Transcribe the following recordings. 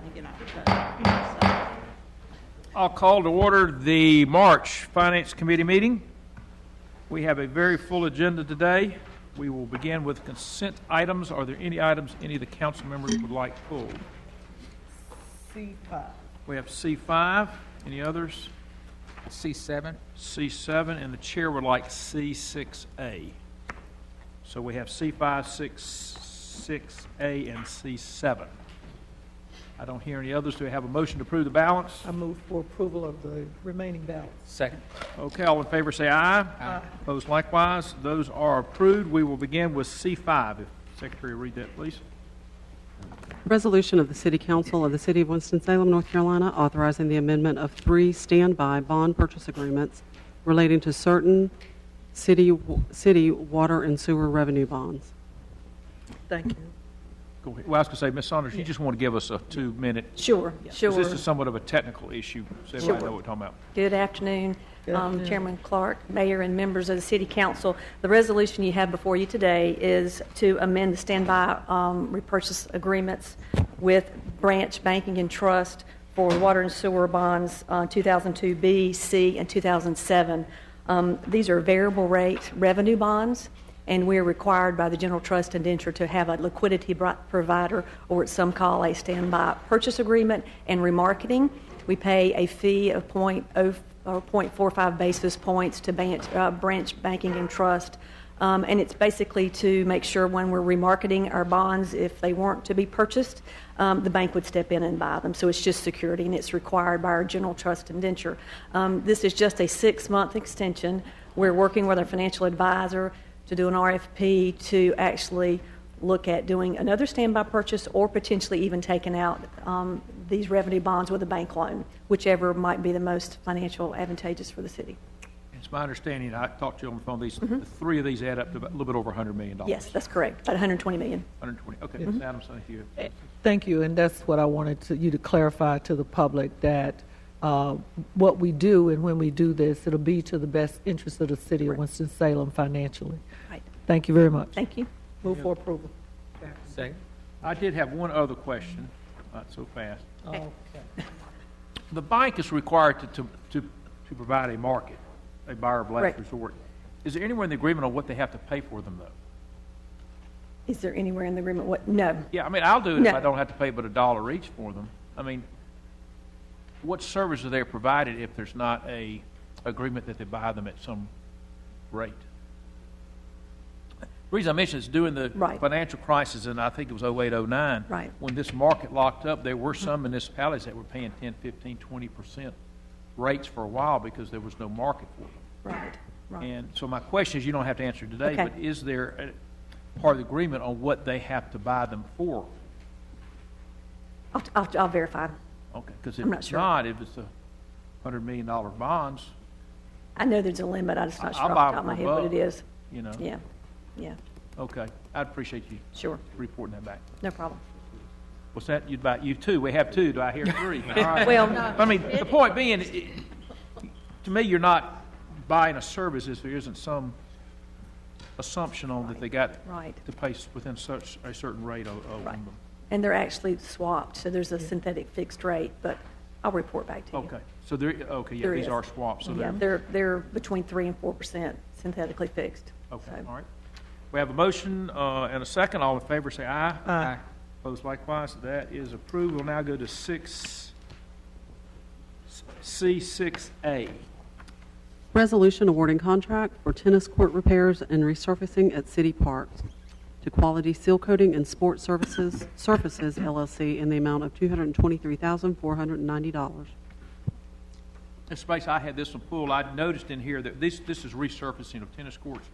and get off the cut. I'll call to order the March Finance Committee meeting. We have a very full agenda today. We will begin with consent items. Are there any items any of the council members would like pulled? C5. We have C5. Any others? C7. C7, and the chair would like C6A. So we have C5, 6A, and C7. I don't hear any others. Do we have a motion to approve the balance? I move for approval of the remaining balance. Second. Okay, all in favor say aye. Aye. Opposed likewise. Those are approved. We will begin with C5. If Secretary read that, please. Resolution of the City Council of the City of Winston-Salem, North Carolina, authorizing the amendment of 3 standby bond purchase agreements relating to certain city water and sewer revenue bonds. Thank you. Go ahead. Well, I was going to say, Ms. Saunders, you just want to give us a 2-minute. Sure, sure. This is somewhat of a technical issue, so everybody know what we're talking about. Good afternoon, Good afternoon. Chairman Clark, Mayor, and members of the City Council. The resolution you have before you today is to amend the standby repurchase agreements with Branch Banking and Trust for water and sewer bonds 2002B, C, and 2007. These are variable rate revenue bonds, and we are required by the General Trust Indenture to have a liquidity provider, or what some call a standby purchase agreement, and remarketing. We pay a fee of 0.45 basis points to Branch Banking and Trust, and it's basically to make sure when we're remarketing our bonds, if they weren't to be purchased, the bank would step in and buy them. So it's just security, and it's required by our General Trust Indenture. This is just a 6-month extension. We're working with our financial advisor to do an RFP to actually look at doing another standby purchase, or potentially even taking out these revenue bonds with a bank loan, whichever might be the most financial advantageous for the city. It's my understanding, I talked to you on the phone, the 3 of these add up to a little bit over $100 million. Yes, that's correct, about $120 million. 120. Okay, Ms. Adams, thank you. Thank you, and that's what I wanted you to clarify to the public, that what we do and when we do this, it'll be to the best interest of the city of Winston-Salem financially. Right. Thank you very much. Thank you. Move for approval. Second. I did have one other question, not so fast. Okay. The bank is required to provide a market, a buyer of last Right. resort. Is there anywhere in the agreement on what they have to pay for them, though? Is there anywhere in the agreement? What? No. Yeah, I mean, I'll do it No. if I don't have to pay but $1 each for them. I mean, what services are they provided if there's not a agreement that they buy them at some rate? The reason I mention is during the Right. financial crisis, and I think it was 08, 09, Right. when this market locked up, there were some municipalities that were paying 10, 15, 20% rates for a while because there was no market for them. Right. Right. And so my question is, you don't have to answer today, Okay. but is there a part of the agreement on what they have to buy them for? I'll verify. Okay, because if I'm not it's sure. not, if it's a $100 million bonds, I know there's a limit. I just not sure I'll off buy the top of my from head what above. it is. you know. Yeah. Yeah. Okay, I'd appreciate you Sure. reporting that back. No problem. What's that? You'd buy, you 2, we have 2, do I hear 3? All right. Well, I mean, the point being, to me, you're not buying a service if there isn't some assumption on that they got right. to pay within such a certain rate of Right. them. And they're actually swapped, so there's a synthetic fixed rate, but I'll report back to you. Okay, so they're, okay, yeah, There these is. are swaps, so Yeah, they're between 3% and 4% synthetically fixed. okay, So- all right. We have a motion and a second. All in favor say aye. Aye. Opposed likewise. That is approved. We'll now go to C6A. Resolution awarding contract for tennis court repairs and resurfacing at city parks to Quality Seal Coating and Sport Surfaces LLC in the amount of $223,490. In space, I had this one pulled. I noticed in here that this is resurfacing of tennis courts,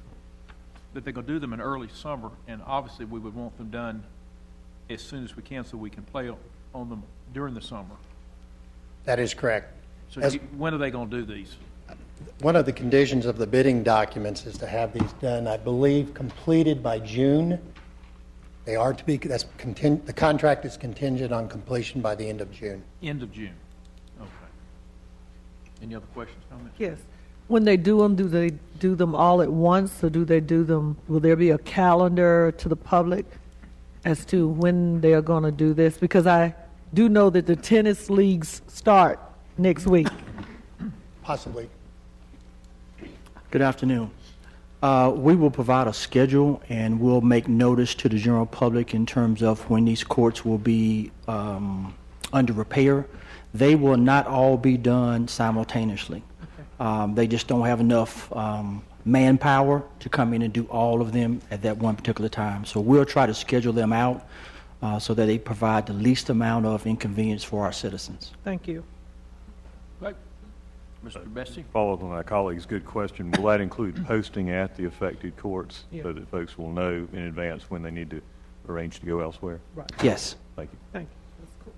that they're going to do them in early summer, and obviously we would want them done as soon as we can so we can play on them during the summer. That is correct. So As- when are they going to do these? One of the conditions of the bidding documents is to have these done, I believe, completed by June. They are to be, the contract is contingent on completion by the end of June. End of June. Okay. Any other questions, comments? Yes. When they do they do them all at once, or do they do them, will there be a calendar to the public as to when they are going to do this? Because I do know that the tennis leagues start next week. Possibly. Good afternoon. We will provide a schedule, and we'll make notice to the general public in terms of when these courts will be under repair. They will not all be done simultaneously. They just don't have enough manpower to come in and do all of them at that one particular time. So we'll try to schedule them out so that they provide the least amount of inconvenience for our citizens. Thank you. Right. Mr. Bessie? Follow up on my colleague's good question. Will that include posting at the affected courts so that folks will know in advance when they need to arrange to go elsewhere? Right. Yes. Thank you. Thank you. That's cool.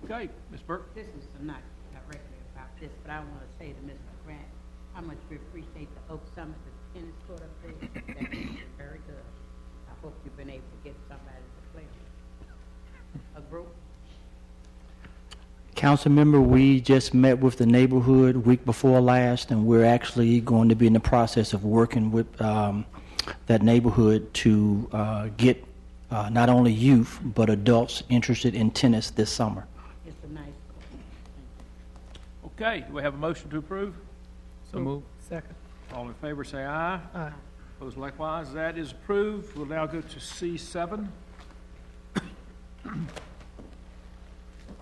Okay, Ms. Burke? This is not directly about this, but I want to say to Mr. Grant how much we appreciate the Oak Summit, the tennis court up there. That is very good. I hope you've been able to get somebody to play a group. Council member, we just met with the neighborhood week before last, and we're actually going to be in the process of working with that neighborhood to get not only youth but adults interested in tennis this summer. It's a nice court. Okay, do we have a motion to approve? So move. Second. All in favor, say aye. Aye. Opposed likewise. That is approved. We'll now go to C7.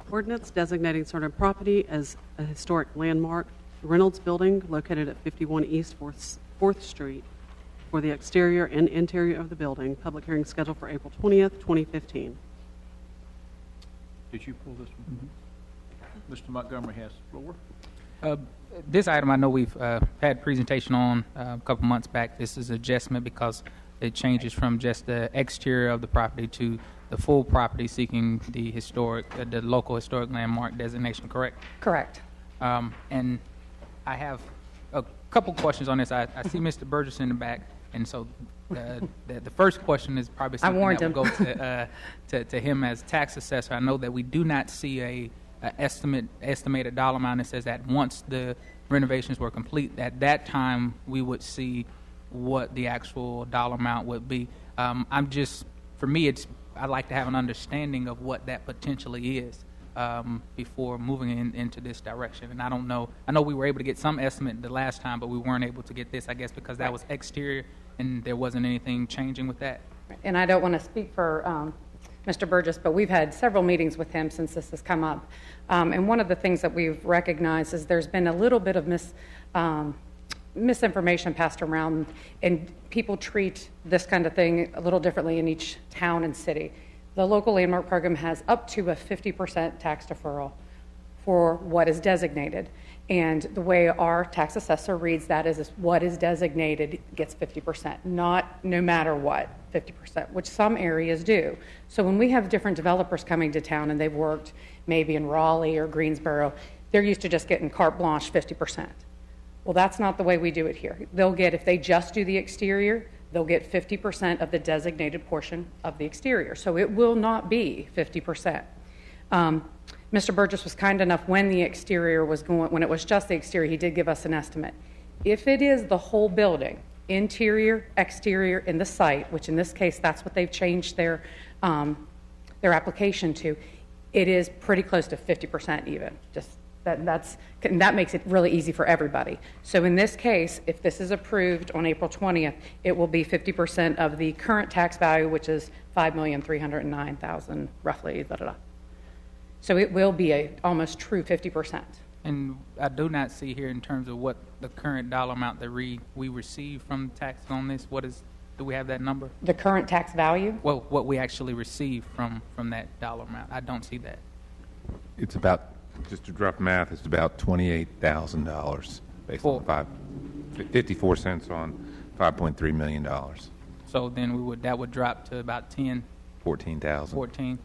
Ordinance designating certain property as a historic landmark, Reynolds Building located at 51 East 4th Street, for the exterior and interior of the building. Public hearing scheduled for April 20th, 2015. Did you pull this one? Mr. Montgomery has the floor. This item I know we've had presentation on a couple months back. This is adjustment because it changes from just the exterior of the property to the full property seeking the historic, the local historic landmark designation, correct? Correct. And I have a couple questions on this. I see Mr. Burgess in the back, and so the first question is probably something that will go to him as tax assessor. I know that we do not see a estimated dollar amount that says that once the renovations were complete, at that time we would see what the actual dollar amount would be. For me, I'd like to have an understanding of what that potentially is before moving into this direction. And I don't know. I know we were able to get some estimate the last time, but we weren't able to get this, I guess, because that was exterior and there wasn't anything changing with that. And I don't want to speak for Mr. Burgess, but we've had several meetings with him since this has come up. And one of the things that we've recognized is there's been a little bit of misinformation passed around, and people treat this kind of thing a little differently in each town and city. The local landmark program has up to a 50% tax deferral for what is designated. And the way our tax assessor reads that is what is designated gets 50%, not no matter what, 50%, which some areas do. So when we have different developers coming to town and they've worked maybe in Raleigh or Greensboro, they're used to just getting carte blanche 50%. Well, that's not the way we do it here. They'll get, if they just do the exterior, they'll get 50% of the designated portion of the exterior. So it will not be 50%. Mr. Burgess was kind enough when the exterior was going, when it was just the exterior, he did give us an estimate. If it is the whole building, interior, exterior, in the site, which in this case, that's what they've changed their application to, it is pretty close to 50% even. Just that makes it really easy for everybody. So in this case, if this is approved on April 20th, it will be 50% of the current tax value, which is $5,309,000 roughly. So it will be a almost true 50%. And I do not see here in terms of what the current dollar amount that we receive from taxes on this. Do we have that number? The current tax value? Well, what we actually receive from that dollar amount. I don't see that. It's about, just to rough math, it's about $28,000 based on 54 cents on $5.3 million. So then that would drop to about 14,000. 14.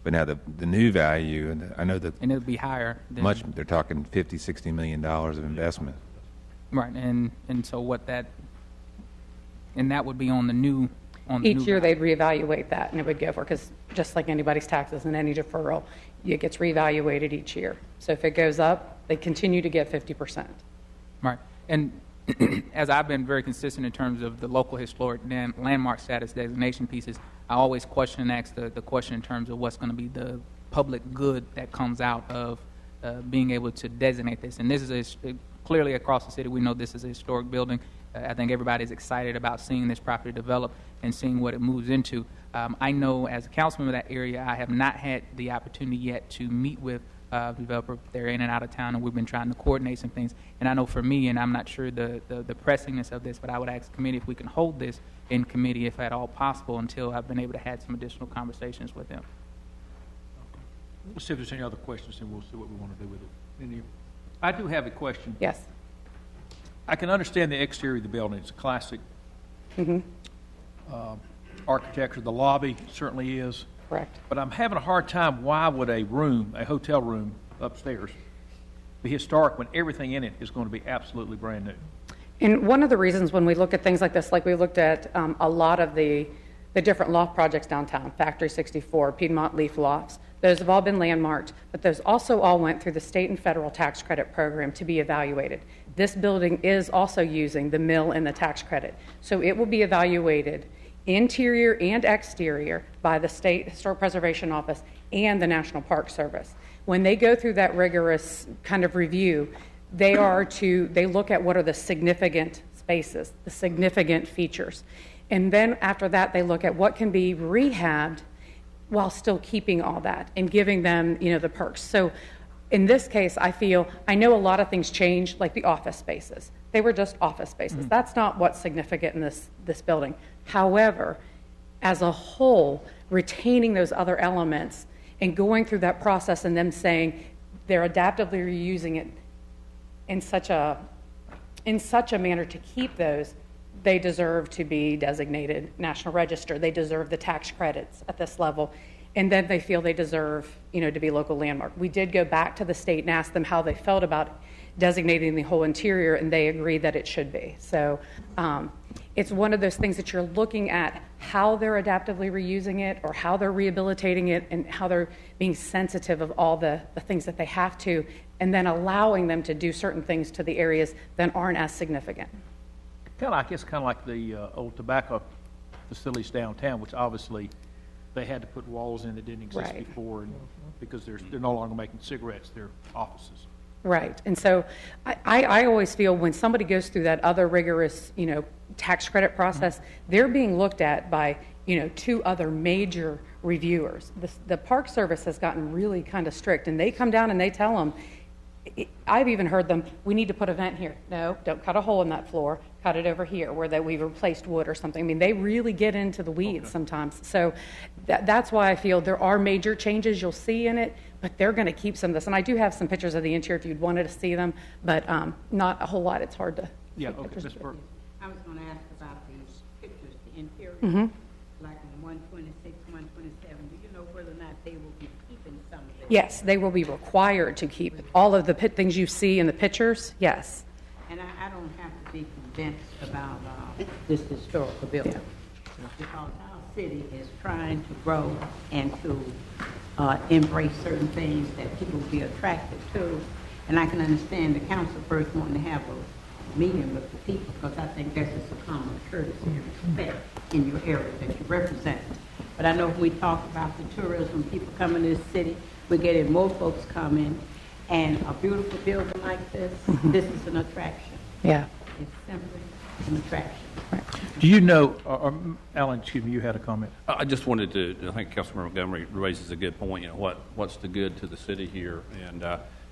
But now the new value, and I know that, and it would be higher than they're talking $50-60 million of investment. Right, and so that would be on the new. Each year they'd reevaluate that, and it would go for, because just like anybody's taxes and any deferral, it gets reevaluated each year. So if it goes up, they continue to get 50%. Right, and as I've been very consistent in terms of the local historic landmark status designation pieces, I always question and ask the question in terms of what's going to be the public good that comes out of being able to designate this. And this is clearly across the city. We know this is a historic building. I think everybody's excited about seeing this property develop and seeing what it moves into. I know as a councilman of that area, I have not had the opportunity yet to meet with developer. They're in and out of town, and we've been trying to coordinate some things. And I know for me, and I'm not sure the pressingness of this, but I would ask the committee if we can hold this in committee, if at all possible, until I've been able to have some additional conversations with them. We'll see if there's any other questions, and we'll see what we want to do with it. I do have a question. Yes. I can understand the exterior of the building. It's a classic architecture. The lobby certainly is. Correct. But I'm having a hard time, why would a hotel room upstairs, be historic when everything in it is going to be absolutely brand new? And one of the reasons when we look at things like this, like we looked at a lot of the different loft projects downtown, Factory 64, Piedmont Leaf Lofts, those have all been landmarked, but those also all went through the state and federal tax credit program to be evaluated. This building is also using the mill and the tax credit. So it will be evaluated interior and exterior by the State Historic Preservation Office and the National Park Service. When they go through that rigorous kind of review, they look at what are the significant spaces, the significant features. And then after that, they look at what can be rehabbed while still keeping all that and giving them, the perks. So in this case, I know a lot of things changed, like the office spaces. They were just office spaces. That's not what's significant in this building. However, as a whole, retaining those other elements and going through that process and them saying they're adaptively reusing it in such a manner to keep those, they deserve to be designated National Register. They deserve the tax credits at this level. And then they feel they deserve, to be local landmark. We did go back to the state and ask them how they felt about designating the whole interior, and they agreed that it should be. So it's one of those things that you're looking at how they're adaptively reusing it or how they're rehabilitating it and how they're being sensitive of all the things that they have to, and then allowing them to do certain things to the areas that aren't as significant. I guess like the old tobacco facilities downtown, which obviously they had to put walls in that didn't exist before, and because they're no longer making cigarettes, they're offices. Right. And so I always feel when somebody goes through that other rigorous, tax credit process, they're being looked at by, two other major reviewers. The Park Service has gotten really kind of strict, and they come down and they tell them, I've even heard them, we need to put a vent here. No, don't cut a hole in that floor. Cut it over here where we've replaced wood or something. I mean, they really get into the weeds sometimes. So that's why I feel there are major changes you'll see in it, but they're going to keep some of this. And I do have some pictures of the interior if you'd wanted to see them, but not a whole lot. It's hard to okay, Ms. Burke. I was going to ask about these pictures, the interior, like on 126, 127. Do you know whether or not they will be keeping some of it? Yes, they will be required to keep all of the things you see in the pictures. Yes. And I don't have to be convinced about this historical building, because our city is trying to grow and to embrace certain things that people will be attracted to. And I can understand the council first wanting to have a meeting with the people, because I think that's just a common courtesy and respect in your area that you represent. But I know when we talk about the tourism, people coming to this city, we're getting more folks coming, and a beautiful building like this, this is an attraction. Yeah. It's simply an attraction. Do you know, Alan, excuse me, you had a comment. I just wanted to, I think Councilmember Montgomery raises a good point, what's the good to the city here? And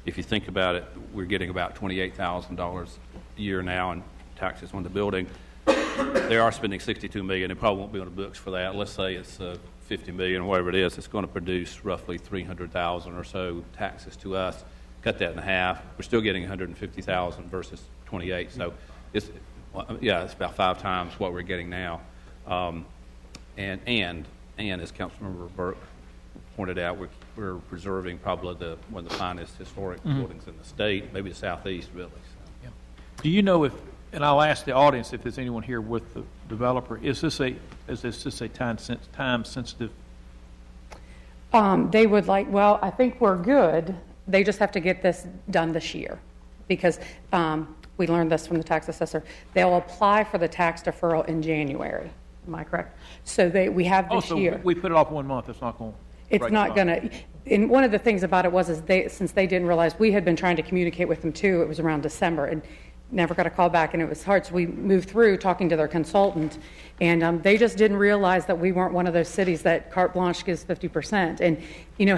if you think about it, we're getting about $28,000 a year now in taxes on the building. They are spending $62 million. They probably won't be on the books for that. Let's say it's $50 million or whatever it is. It's going to produce roughly $300,000 or so taxes to us. Cut that in half. We're still getting $150,000 versus 28. So it's about 5 times what we're getting now. And as Councilmember Burke pointed out, we're preserving probably one of the finest historic buildings in the state, maybe the southeast, really. So. Yeah. Do you know if, and I'll ask the audience if there's anyone here with the developer, is this a time sensitive? They would like, well, I think we're good. They just have to get this done this year, because we learned this from the tax assessor. They'll apply for the tax deferral in January. Am I correct? So we have this year. We put it off 1 month. It's not going. It's Right, not Tom. going to, and one of the things about it was, is since they didn't realize, we had been trying to communicate with them too, it was around December, and never got a call back, and it was hard, so we moved through talking to their consultant, and they just didn't realize that we weren't one of those cities that carte blanche gives 50%, and,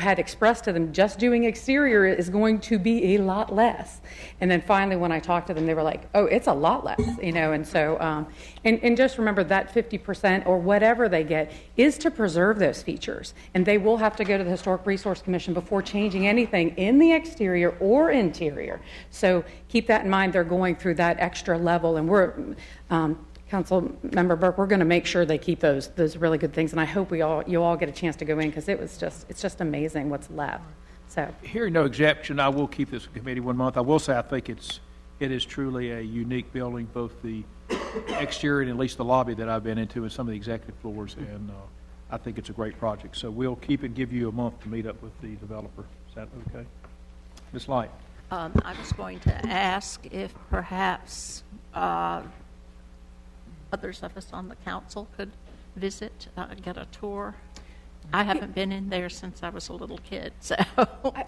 had expressed to them, just doing exterior is going to be a lot less. And then finally, when I talked to them, they were like, oh, it's a lot less, and so, and just remember that 50% or whatever they get is to preserve those features, and they will have to go to the Historic Resource Commission before changing anything in the exterior or interior. So keep that in mind. They're going through that extra level, and we're, Council Member Burke, we're going to make sure they keep those really good things, and I hope you all get a chance to go in, because it's just amazing what's left. So Hearing no objection, I will keep this in committee 1 month. I will say I think it is truly a unique building, both the exterior and at least the lobby that I've been into and some of the executive floors, and I think it's a great project. So we'll keep it, give you a month to meet up with the developer. Is that okay? Ms. Light? I was going to ask if perhaps others of us on the council could visit, get a tour. I haven't been in there since I was a little kid, so.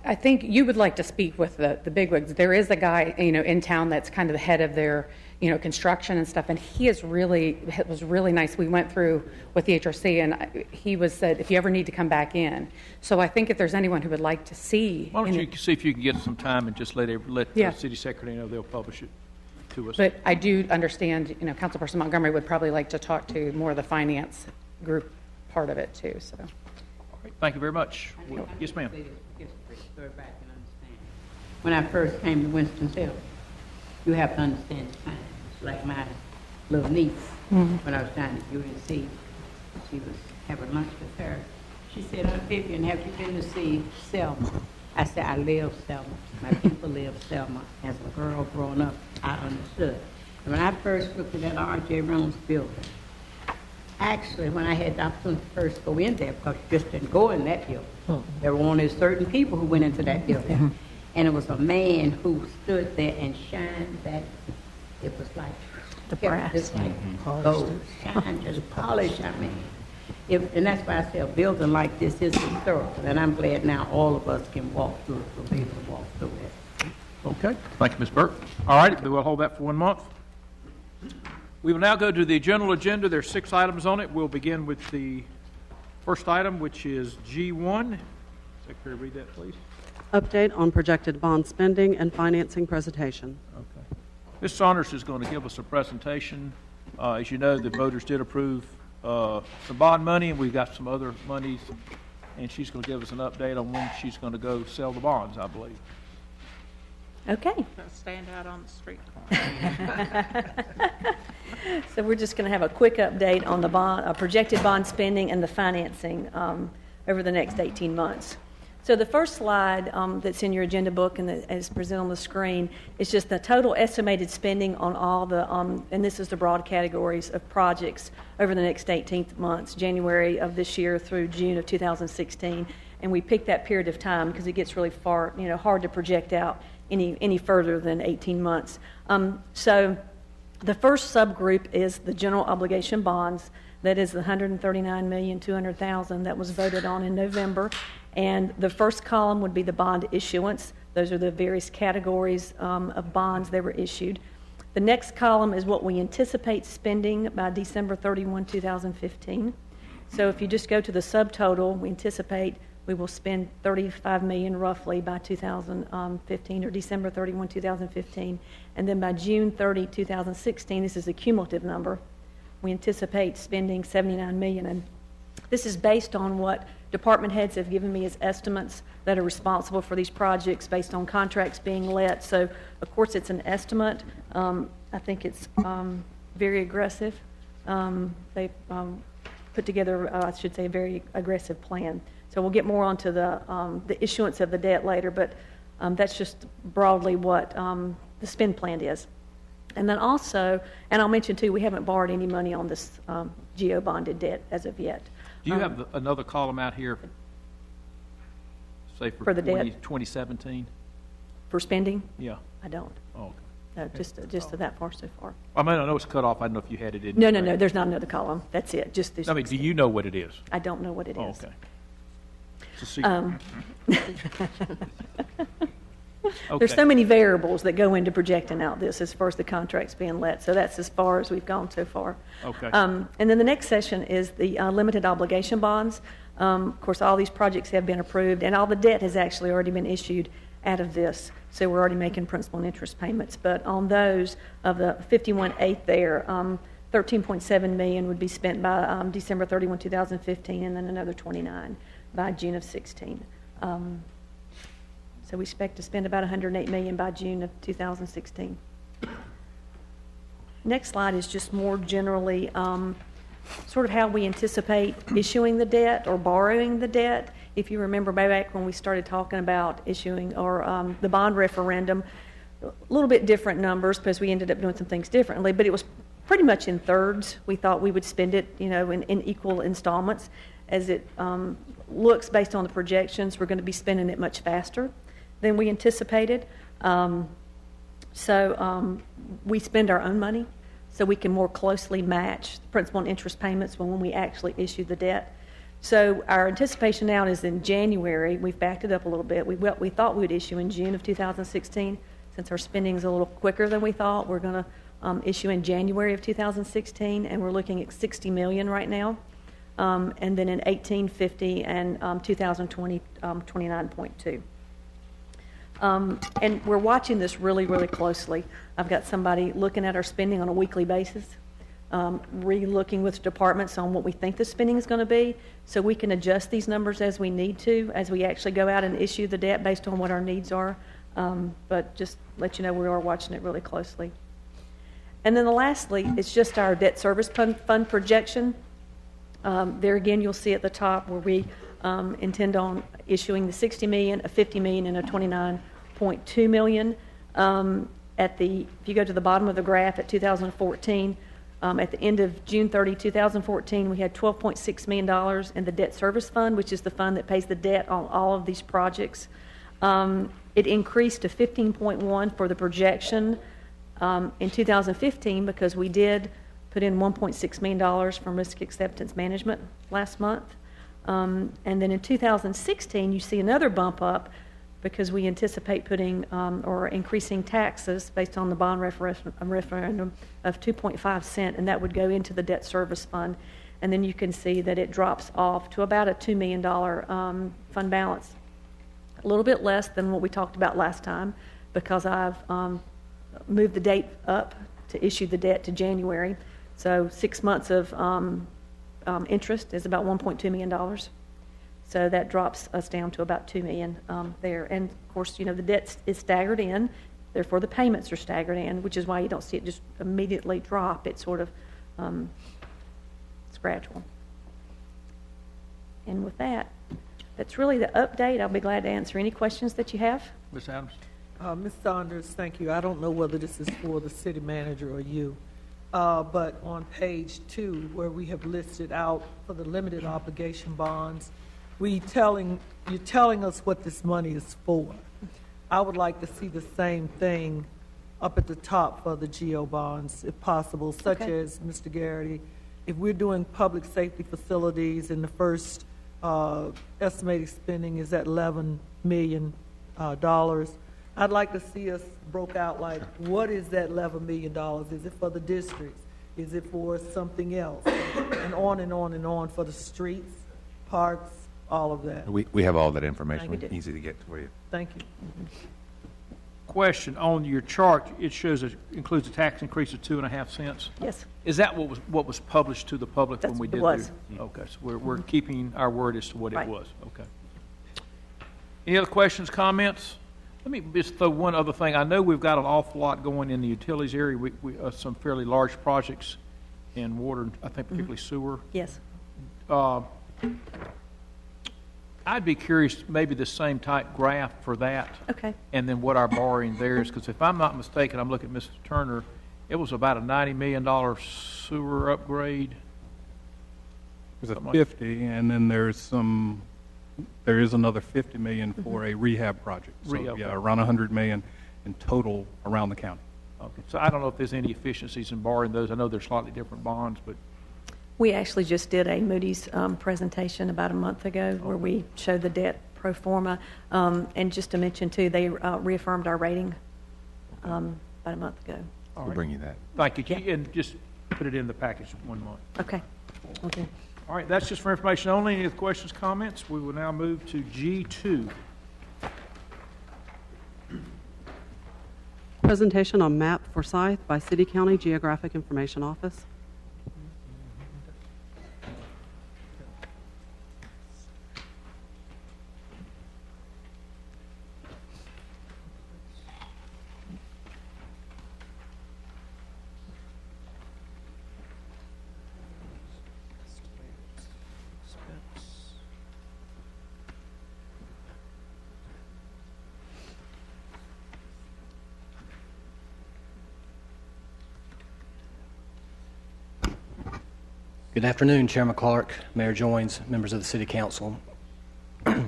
I think you would like to speak with the bigwigs. There is a guy, in town that's kind of the head of their, construction and stuff, and it was really nice. We went through with the HRC, and he said, if you ever need to come back in. So I think if there's anyone who would like to see. Why don't you see if you can get some time and just let the city secretary know they'll publish it to us. But I do understand, Councilperson Montgomery would probably like to talk to more of the finance group part of it too, so. Thank you very much. Yes, ma'am. When I first came to Winston-Salem, you have to understand the times. Like my little niece, when I was trying to do UNC, she was having lunch with her. She said, Aunt Vivian, have you been to see Selma? I said, I live Selma. My people live Selma. As a girl growing up, I understood. And when I first looked at that R.J. Reynolds building, actually, when I had the opportunity to first go in there, because you just didn't go in that building, there were only certain people who went into that building. And it was a man who stood there and shined that, it was like, The brass. It's like gold, shine, just polish, I mean. And that's why I say a building like this is historical, and I'm glad now all of us can walk through it, we'll be able to walk through it. Okay. Thank you, Ms. Burke. All right, we'll hold that for 1 month. We will now go to the general agenda. There are 6 items on it. We'll begin with the first item, which is G1. Secretary, read that, please. Update on projected bond spending and financing presentation. Okay. Ms. Saunders is going to give us a presentation. As you know, the voters did approve some bond money, and we've got some other monies, and she's going to give us an update on when she's going to go sell the bonds, I believe. Okay. Stand out on the street corner. So we're just going to have a quick update on the projected bond spending and the financing over the next 18 months. So the first slide that's in your agenda book and that is presented on the screen is just the total estimated spending on all the, and this is the broad categories of projects over the next 18 months, January of this year through June of 2016. And we picked that period of time because it gets really far, hard to project out any further than 18 months. So the first subgroup is the general obligation bonds. That is the $139,200,000 that was voted on in November. And the first column would be the bond issuance. Those are the various categories of bonds that were issued. The next column is what we anticipate spending by December 31, 2015. So if you just go to the subtotal, we anticipate we will spend $35 million roughly by 2015 or December 31, 2015. And then by June 30, 2016, this is a cumulative number, we anticipate spending $79 million. And this is based on what department heads have given me as estimates that are responsible for these projects based on contracts being let. So, of course, it's an estimate. I think it's very aggressive. They put together, I should say, a very aggressive plan. So we'll get more onto the issuance of the debt later, but that's just broadly what the spend plan is. And then also, and I'll mention too, we haven't borrowed any money on this GO-bonded debt as of yet. Do you have another column out here, say for the debt? 2017? For spending? Yeah. I don't. Oh, okay. No, just to that far so far. I mean, I know it's cut off. I don't know if you had it in. No, there's not another column. That's it. Just this. I mean, do you know what it is? I don't know what it is. Oh, okay. Just a secret. There's so many variables that go into projecting out this as far as the contracts being let, so that's as far as we've gone so far. Okay. And then the next session is the limited obligation bonds. Of course, all these projects have been approved, and all the debt has actually already been issued out of this, so we're already making principal and interest payments. But on those, of the 51.8 there, 13.7 million would be spent by December 31, 2015, and then another 29 by June of 16. So we expect to spend about 108 million by June of 2016. Next slide is just more generally sort of how we anticipate issuing the debt or borrowing the debt. If you remember back when we started talking about issuing or the bond referendum, a little bit different numbers because we ended up doing some things differently, but it was pretty much in thirds. We thought we would spend it, in equal installments. As it looks based on the projections, we're going to be spending it much faster than we anticipated. So we spend our own money so we can more closely match the principal and interest payments when we actually issue the debt. So our anticipation now is in January. We've backed it up a little bit. We thought we would issue in June of 2016. Since our spending is a little quicker than we thought, we're going to issue in January of 2016, and we're looking at $60 million right now. And then in 1850 and 2020, 29.2. And we're watching this really, really closely. I've got somebody looking at our spending on a weekly basis, re-looking with departments on what we think the spending is going to be, so we can adjust these numbers as we need to, as we actually go out and issue the debt based on what our needs are. But just let you know, we are watching it really closely. And then lastly, it's just our debt service fund projection. There again, you'll see at the top where we intend on issuing the $60 million, a $50 million, and a $29.2 million. If you go to the bottom of the graph at 2014, at the end of June 30, 2014, we had $12.6 million in the debt service fund, which is the fund that pays the debt on all of these projects. It increased to 15.1 for the projection in 2015 because we did put in $1.6 million from risk acceptance management last month. And then in 2016, you see another bump up because we anticipate putting or increasing taxes based on the bond referendum of 2.5 cents, and that would go into the debt service fund. And then you can see that it drops off to about a $2 million fund balance. A little bit less than what we talked about last time because I've moved the date up to issue the debt to January. So 6 months of interest is about $1.2 million. So that drops us down to about $2 million there. And of course, the debt is staggered in, therefore the payments are staggered in, which is why you don't see it just immediately drop. It's sort of it's gradual. And with that, that's really the update. I'll be glad to answer any questions that you have. Ms. Adams? Ms. Saunders, thank you. I don't know whether this is for the city manager or you, but on page 2, where we have listed out for the limited obligation bonds, you're telling us what this money is for. I would like to see the same thing up at the top for the GO bonds, if possible, such as, Mr. Garrity, if we're doing public safety facilities and the first estimated spending is at $11 million, I'd like to see us broke out like, what is that $11 million? Is it for the districts? Is it for something else? And on and on and on for the streets, parks, all of that. We have all that information. Easy to get for you. Thank you. Question, on your chart, it shows it includes a tax increase of 2.5 cents. Yes. Is that what was published to the public when we did was. Okay, so we're keeping our word as to what Right. it was. Okay. Any other questions, comments? Let me just throw one other thing. I know we've got an awful lot going in the utilities area. We some fairly large projects in water, I think particularly sewer. Yes. I'd be curious, maybe the same type graph for that. Okay. And then what our borrowing there is, because if I'm not mistaken, I'm looking at Mr. Turner, it was about a $90 million sewer upgrade. There's a 50, and then there is another 50 million for a rehab project. So yeah, around 100 million in total around the county. Okay. So I don't know if there's any efficiencies in borrowing those. I know they're slightly different bonds, but We actually just did a Moody's presentation about a month ago where we showed the debt pro forma. And just to mention, too, they reaffirmed our rating about a month ago. All We'll right. bring you that. Thank you. And just put it in the package 1 month. Okay. Okay. All right, that's just for information only. Any other questions, comments? We will now move to G2. Presentation on map for Forsyth by City County Geographic Information Office. Good afternoon, Chairman Clark, Mayor Joines, members of the City Council. Over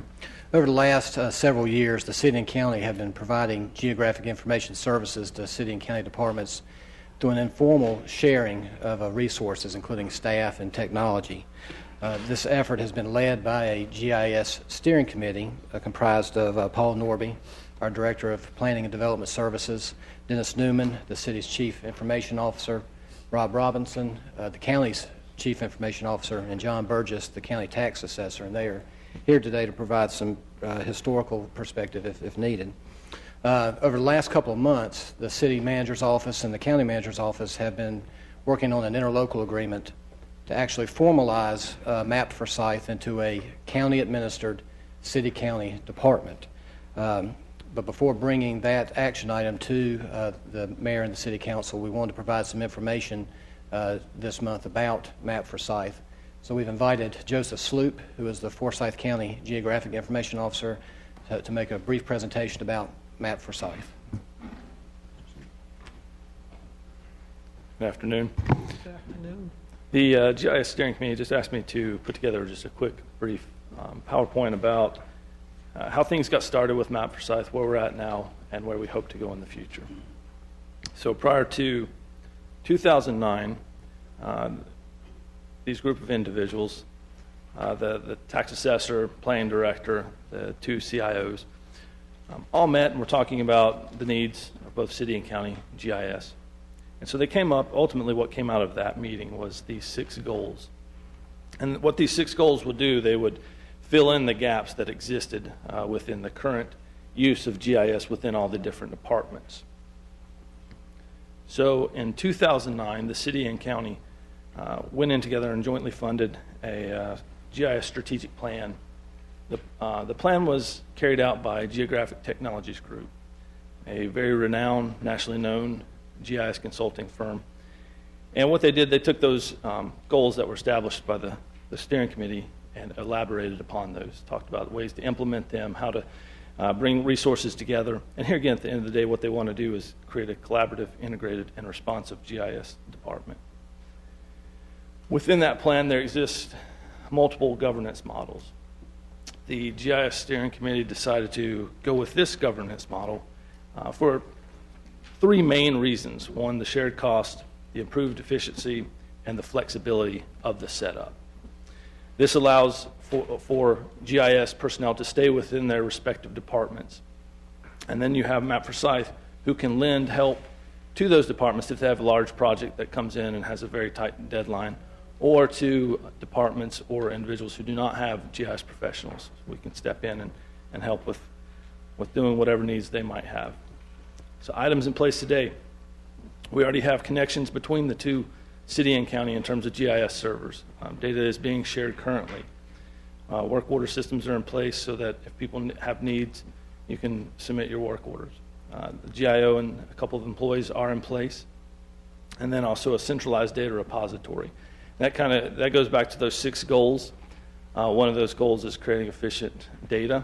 the last several years, the City and County have been providing geographic information services to City and County departments through an informal sharing of resources, including staff and technology. This effort has been led by a GIS steering committee comprised of Paul Norby, our Director of Planning and Development Services, Dennis Newman, the City's Chief Information Officer, Rob Robinson, the County's Chief Information Officer, and John Burgess, the County Tax Assessor, and they are here today to provide some historical perspective if needed. Over the last couple of months, the City Manager's Office and the County Manager's Office have been working on an interlocal agreement to actually formalize Map Forsyth into a county-administered city-county department. But before bringing that action item to the Mayor and the City Council, we wanted to provide some information this month about Map Forsyth. So we've invited Joseph Sloop, who is the Forsyth County Geographic Information Officer, to make a brief presentation about Map Forsyth. Good afternoon. Good afternoon. The GIS Steering Committee just asked me to put together just a quick, brief PowerPoint about how things got started with Map Forsyth, where we're at now, and where we hope to go in the future. So prior to 2009, these group of individuals, the tax assessor, planning director, the 2 CIOs, all met and were talking about the needs of both city and county GIS. And so they came up, ultimately what came out of that meeting was these 6 goals. And what these 6 goals would do, they would fill in the gaps that existed within the current use of GIS within all the different departments. So in 2009, the city and county went in together and jointly funded a GIS strategic plan. The plan was carried out by Geographic Technologies Group, a very renowned, nationally known GIS consulting firm. And what they did, they took those goals that were established by the steering committee and elaborated upon those, talked about ways to implement them, how to bring resources together. And here again, at the end of the day, what they want to do is create a collaborative, integrated, and responsive GIS department. Within that plan, there exist multiple governance models. The GIS Steering Committee decided to go with this governance model for 3 main reasons. 1, the shared cost, the improved efficiency, and the flexibility of the setup. This allows for GIS personnel to stay within their respective departments. And then you have Map Forsyth, who can lend help to those departments if they have a large project that comes in and has a very tight deadline, or to departments or individuals who do not have GIS professionals. We can step in and help with doing whatever needs they might have. So items in place today. We already have connections between the 2 city and county in terms of GIS servers. Data is being shared currently. Work order systems are in place so that if people have needs, you can submit your work orders. The GIO and a couple of employees are in place. And then also a centralized data repository. That goes back to those 6 goals. One of those goals is creating efficient data,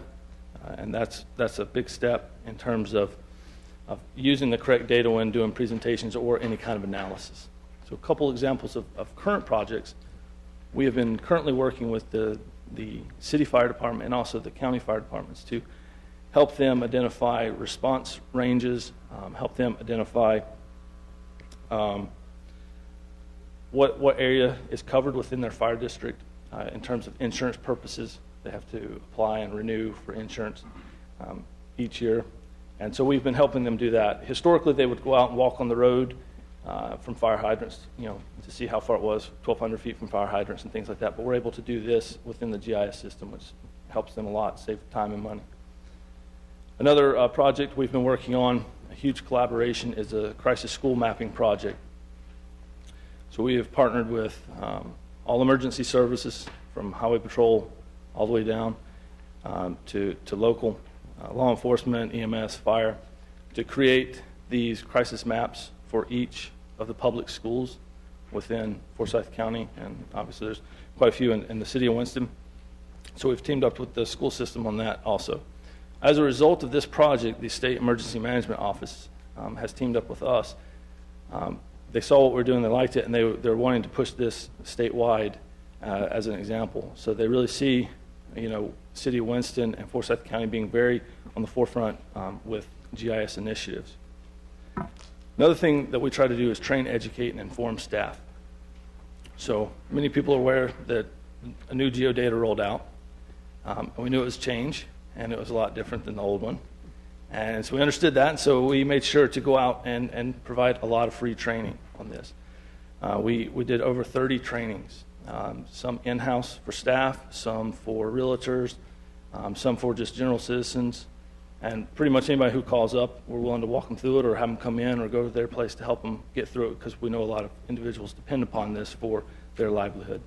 and that's a big step in terms of using the correct data when doing presentations or any kind of analysis. So a couple examples of current projects. We have been currently working with the city fire department and also the county fire departments to help them identify response ranges, help them identify what area is covered within their fire district in terms of insurance purposes. They have to apply and renew for insurance each year. And so we've been helping them do that. Historically, they would go out and walk on the road from fire hydrants, to see how far it was, 1,200 feet from fire hydrants and things like that. But we're able to do this within the GIS system, which helps them a lot, save time and money. Another project we've been working on, a huge collaboration, is a crisis school mapping project. So we have partnered with all emergency services, from highway patrol all the way down to local law enforcement, EMS, fire, to create these crisis maps for each of the public schools within Forsyth County, and obviously there's quite a few in the city of Winston. So we've teamed up with the school system on that also. As a result of this project, the State Emergency Management Office has teamed up with us. They saw what we're doing, they liked it, and they're wanting to push this statewide as an example. So they really see, City of Winston and Forsyth County being very on the forefront with GIS initiatives. Another thing that we try to do is train, educate, and inform staff. So many people are aware that a new geodata rolled out. And we knew it was change, and it was a lot different than the old one. And so we understood that, and so we made sure to go out and provide a lot of free training on this. We did over 30 trainings, some in-house for staff, some for realtors, some for just general citizens. And pretty much anybody who calls up, we're willing to walk them through it or have them come in or go to their place to help them get through it, because we know a lot of individuals depend upon this for their livelihood.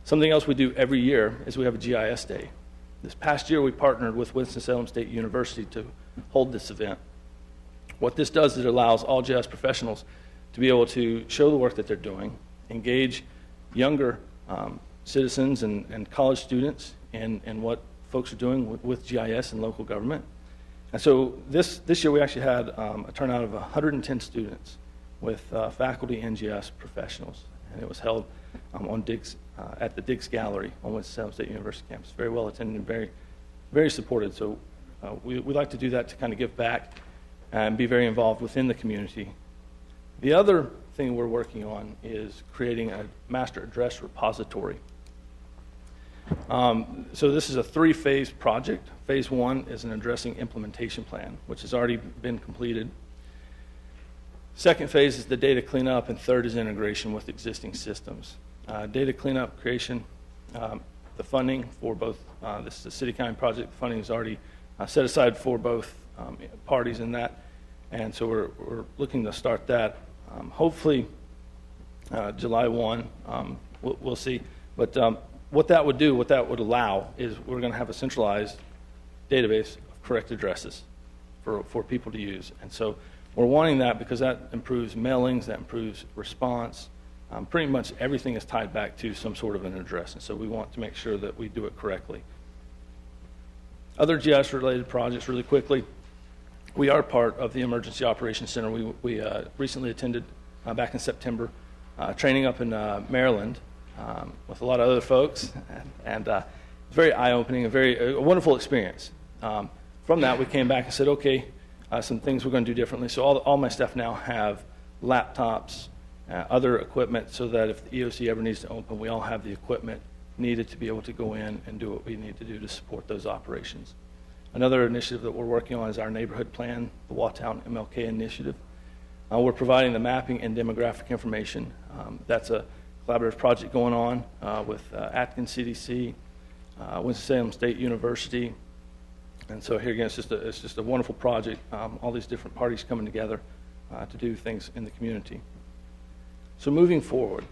Something else we do every year is we have a GIS day. This past year, we partnered with Winston-Salem State University to hold this event. What this does is it allows all GIS professionals to be able to show the work that they're doing, engage younger citizens and college students in what folks are doing with GIS and local government. And so this year, we actually had a turnout of 110 students with faculty and GIS professionals, and it was held at the Diggs Gallery on Winston-Salem State University campus. Very well attended and very, very supported. So we like to do that to kind of give back and be very involved within the community. The other thing we're working on is creating a master address repository. So this is a 3-phase project. Phase 1 is an addressing implementation plan, which has already been completed. Second phase is the data cleanup, and third is integration with existing systems. Data cleanup creation, the funding for both, this is a city-county project, the funding is already set aside for both parties in that, and so we're looking to start that. Hopefully July 1, we'll see, but what that would do, what that would allow, is we're going to have a centralized database of correct addresses for people to use. And so we're wanting that because that improves mailings, that improves response. Pretty much everything is tied back to some sort of an address, and so we want to make sure that we do it correctly. Other GIS-related projects, really quickly, we are part of the Emergency Operations Center. We recently attended, back in September, training up in Maryland, with a lot of other folks, and very eye-opening, a wonderful experience. From that, we came back and said, okay, some things we're going to do differently. So all my staff now have laptops, other equipment, so that if the EOC ever needs to open, we all have the equipment needed to be able to go in and do what we need to do to support those operations. Another initiative that we're working on is our neighborhood plan, the Watown MLK initiative. We're providing the mapping and demographic information. That's a collaborative project going on with Atkins CDC, Winston-Salem State University, and so here again, it's just a wonderful project. All these different parties coming together to do things in the community. So moving forward,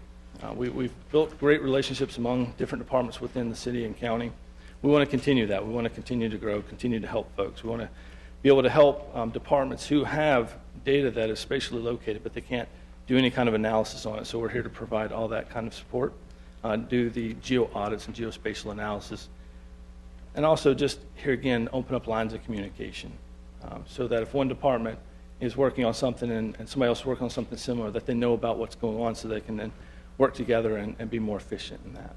we've built great relationships among different departments within the city and county. We want to continue that. We want to continue to grow, continue to help folks. We want to be able to help departments who have data that is spatially located, but they can't do any kind of analysis on it. So we're here to provide all that kind of support, do the geo audits and geospatial analysis, and also just here again, open up lines of communication so that if one department is working on something and somebody else is working on something similar, that they know about what's going on so they can then work together and be more efficient in that.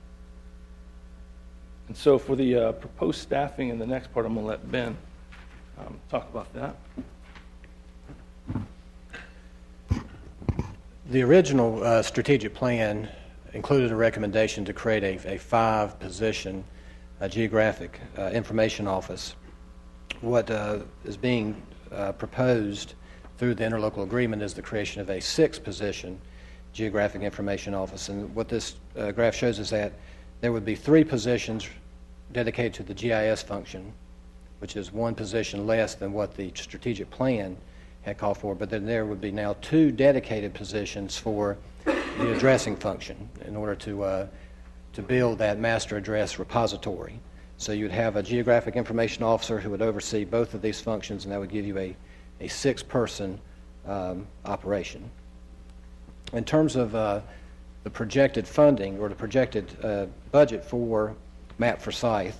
And so for the proposed staffing in the next part, I'm going to let Ben talk about that. The original strategic plan included a recommendation to create a 5-position geographic information office. What is being proposed through the interlocal agreement is the creation of a 6-position geographic information office. And what this graph shows is that there would be 3 positions dedicated to the GIS function, which is 1 position less than what the strategic plan had called for, but then there would be now 2 dedicated positions for the addressing function in order to build that master address repository. So you'd have a geographic information officer who would oversee both of these functions, and that would give you a 6-person operation. In terms of the projected funding or the projected budget for Map Forsyth,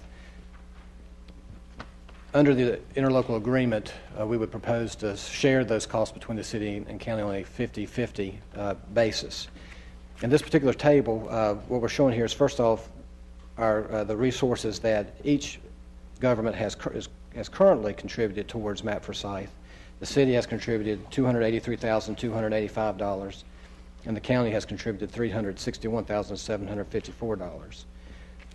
under the interlocal agreement, we would propose to share those costs between the city and county on a 50-50 basis. In this particular table, what we're showing here is, first off, the resources that each government has currently contributed towards Map Forsyth. The city has contributed $283,285, and the county has contributed $361,754.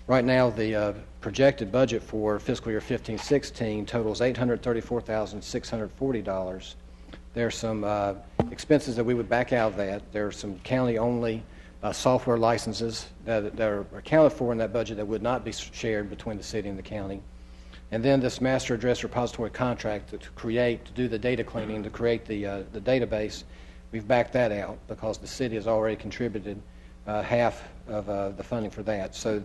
Right now, the projected budget for fiscal year 15-16 totals $834,640. There are some expenses that we would back out of that. There are some county-only software licenses that are accounted for in that budget that would not be shared between the city and the county. And then this master address repository contract to do the data cleaning, to create the database, we've backed that out because the city has already contributed half of the funding for that. So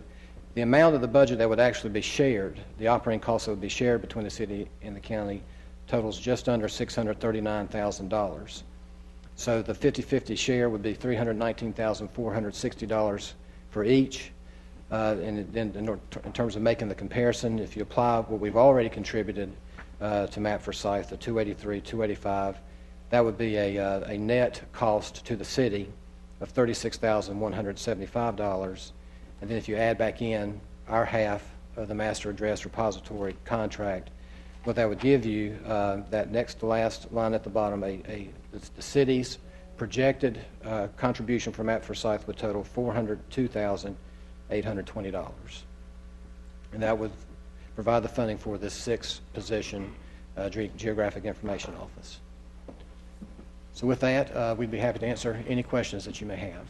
the amount of the budget that would actually be shared, the operating costs that would be shared between the city and the county, totals just under $639,000. So the 50-50 share would be $319,460 for each. And then in terms of making the comparison, if you apply what we've already contributed to Map Forsyth, the $283, $285, that would be a net cost to the city of $36,175. And then if you add back in our half of the master address repository contract, what that would give you, that next to last line at the bottom, the city's projected contribution from Map Forsyth would total $402,820. And that would provide the funding for this 6-position geographic information office. So with that, we'd be happy to answer any questions that you may have.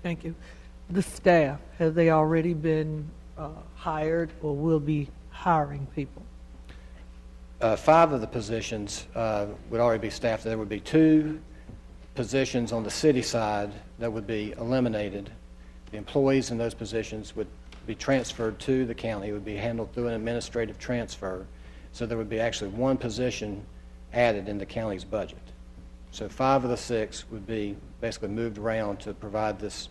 Thank you. The staff, have they already been hired or will be hiring people? 5 of the positions would already be staffed. There would be 2 positions on the city side that would be eliminated. The employees in those positions would be transferred to the county. It would be handled through an administrative transfer. So there would be actually 1 position added in the county's budget. So 5 of the 6 would be basically moved around to provide this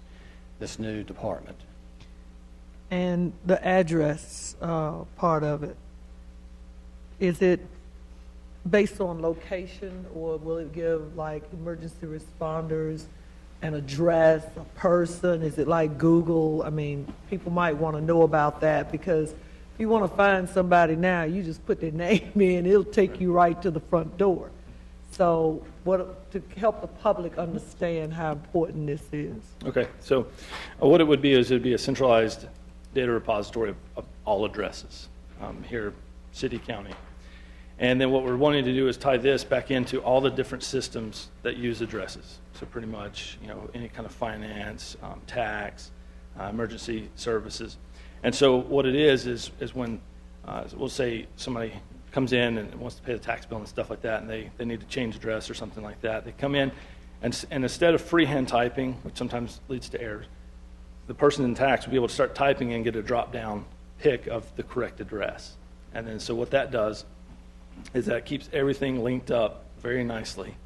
new department. And the address part of it, is it based on location, or will it give like emergency responders an address, a person? Is it like Google? I mean, people might want to know about that, because if you want to find somebody now, you just put their name in, it'll take you right to the front door. So to help the public understand how important this is. Okay, so what it would be is it would be a centralized data repository of all addresses here, city, county. And then what we're wanting to do is tie this back into all the different systems that use addresses. So pretty much, any kind of finance, tax, emergency services. And so what it is when, we'll say somebody comes in and wants to pay the tax bill and stuff like that, and they need to change address or something like that. They come in, and instead of freehand typing, which sometimes leads to errors, the person in tax will be able to start typing and get a drop-down pick of the correct address. And then so what that does is that keeps everything linked up very nicely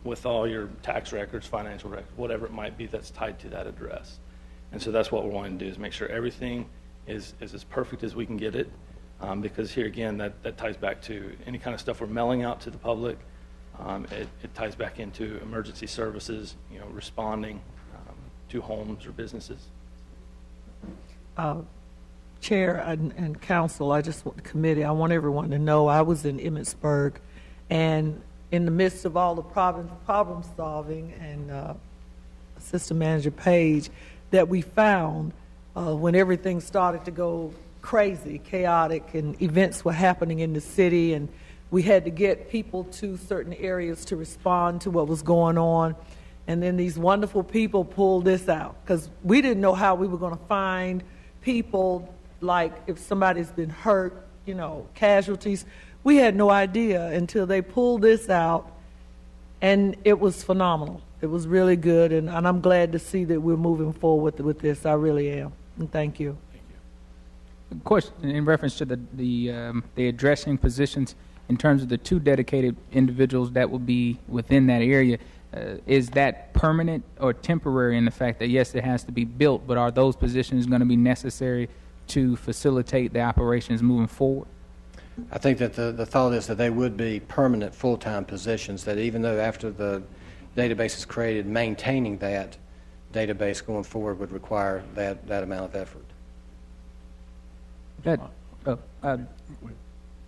with all your tax records, financial records, whatever it might be that's tied to that address. And so that's what we're wanting to do, is make sure everything is as perfect as we can get it. Because here again, that ties back to any kind of stuff we're mailing out to the public. It ties back into emergency services, responding to homes or businesses. Chair and council, I just want the committee, I want everyone to know I was in Emmitsburg, and in the midst of all the problem solving, and Assistant Manager Page, that we found when everything started to go crazy, chaotic, and events were happening in the city, and we had to get people to certain areas to respond to what was going on. And then these wonderful people pulled this out, because we didn't know how we were going to find people, like if somebody's been hurt, casualties. We had no idea until they pulled this out, and it was phenomenal. It was really good, and I'm glad to see that we're moving forward with this. I really am. And thank you. Question in reference to the addressing positions in terms of the 2 dedicated individuals that will be within that area. Is that permanent or temporary in the fact that, yes, it has to be built, but are those positions going to be necessary to facilitate the operations moving forward? I think that the thought is that they would be permanent full-time positions, that even though after the database is created, maintaining that database going forward would require that amount of effort.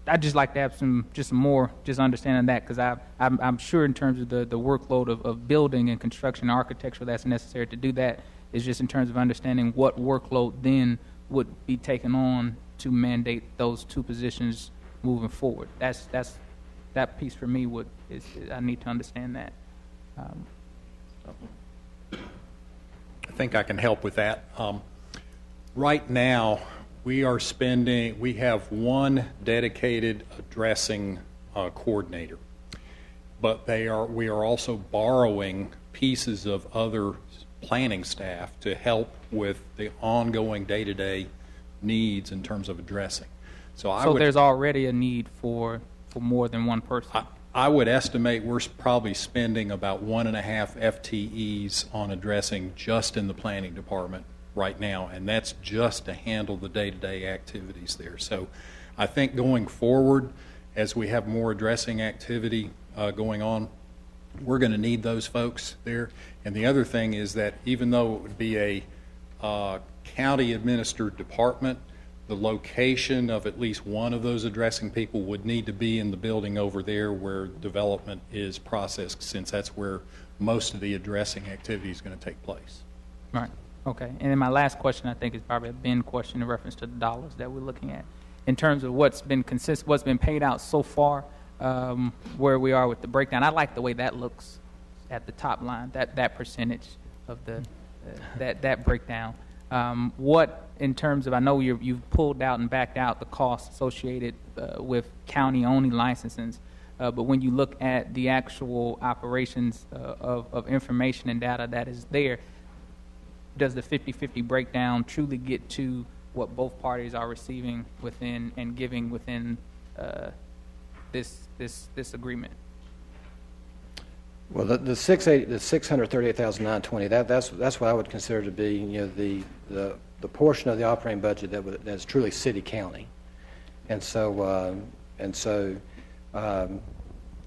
I'd just like to have some more understanding of that, because I'm sure in terms of the workload of building and construction and architecture that's necessary to do that is just in terms of understanding what workload then would be taken on to mandate those 2 positions moving forward. That piece for me I need to understand that. I think I can help with that. Right now, we have 1 dedicated addressing coordinator, but we are also borrowing pieces of other planning staff to help with the ongoing day-to-day needs in terms of addressing. So there's already a need for more than 1 person? I would estimate we're probably spending about 1.5 FTEs on addressing just in the planning department right now, and that's just to handle the day-to-day activities there. So I think going forward, as we have more addressing activity going on, we're going to need those folks there. And the other thing is that even though it would be a county-administered department, the location of at least one of those addressing people would need to be in the building over there where development is processed, since that's where most of the addressing activity is going to take place. Right. Okay. And then my last question, I think, is probably a Ben question in reference to the dollars that we're looking at. In terms of what's been paid out so far, where we are with the breakdown, I like the way that looks at the top line, that percentage of that breakdown. What, in terms of, I know you've pulled out and backed out the costs associated with county-only licenses, but when you look at the actual operations of information and data that is there, does the 50-50 breakdown truly get to what both parties are receiving within and giving within this agreement? Well, the 638,920. That's what I would consider to be the portion of the operating budget that's truly city county, and so that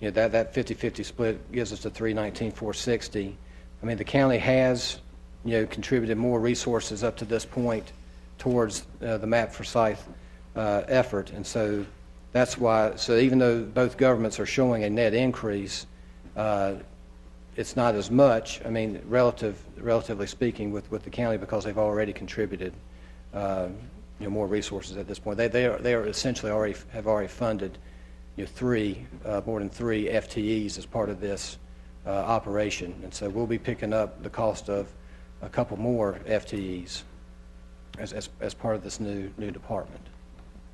50-50 split gives us the 319,460. I mean, the county has contributed more resources up to this point towards the Map for Scythe effort, and so that's why. So even though both governments are showing a net increase, it's not as much. I mean, relatively speaking, with the county, because they've already contributed more resources at this point. They are essentially have already funded more than three FTEs as part of this operation, and so we'll be picking up the cost of a couple more FTEs as part of this new department.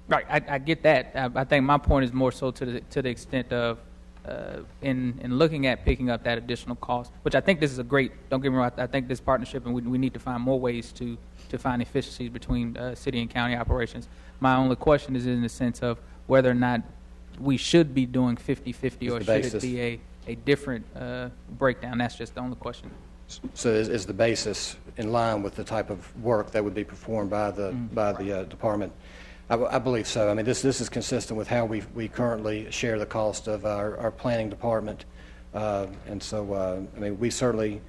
Right, I get that. I think my point is more so to the extent of in looking at picking up that additional cost, which I think this is a great. Don't get me wrong. I think this partnership, and we need to find more ways to find efficiencies between city and county operations. My only question is in the sense of whether or not we should be doing 50-50 or should it be a different breakdown. That's just the only question. So is the basis in line with the type of work that would be performed by the department? I believe so. I mean, this is consistent with how we currently share the cost of our planning department, and so I mean, we certainly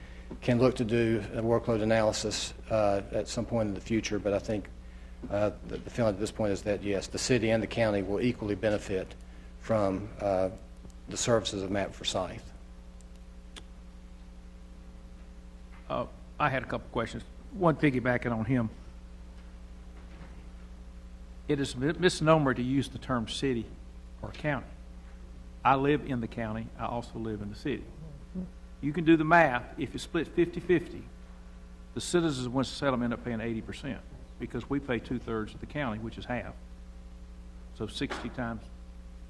can look to do a workload analysis at some point in the future. But I think the feeling at this point is that yes, the city and the county will equally benefit from the services of Matt Forsyth. I had a couple questions. One, piggybacking on him. It is a misnomer to use the term city or county. I live in the county. I also live in the city. You can do the math. If you split 50-50, the citizens of Winston-Salem end up paying 80% because we pay 2/3 of the county, which is half. So 60 times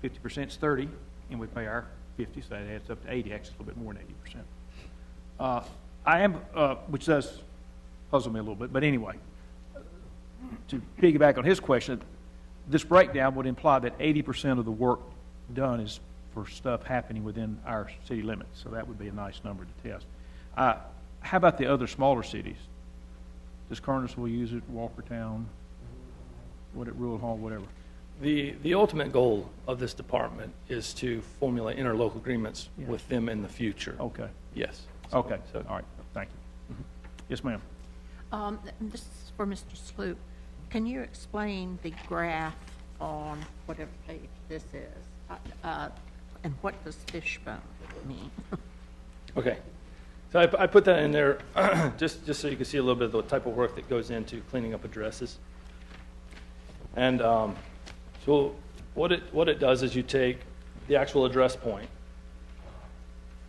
50% is 30, and we pay our 50, so that adds up to 80, actually a little bit more than 80%. I am, which does puzzle me a little bit, but anyway, to piggyback on his question, this breakdown would imply that 80% of the work done is for stuff happening within our city limits, so that would be a nice number to test. How about the other smaller cities? Does Kernersville use it, Walkertown, Rural Hall, whatever? The ultimate goal of this department is to formulate interlocal agreements with them in the future. Okay. Yes. Okay. So, all right. Thank you. Yes, ma'am. This is for Mr. Sloop. Can you explain the graph on whatever page this is? And what does fishbone mean? Okay. So I put that in there just so you can see a little bit of the type of work that goes into cleaning up addresses. And so what it does is you take the actual address point,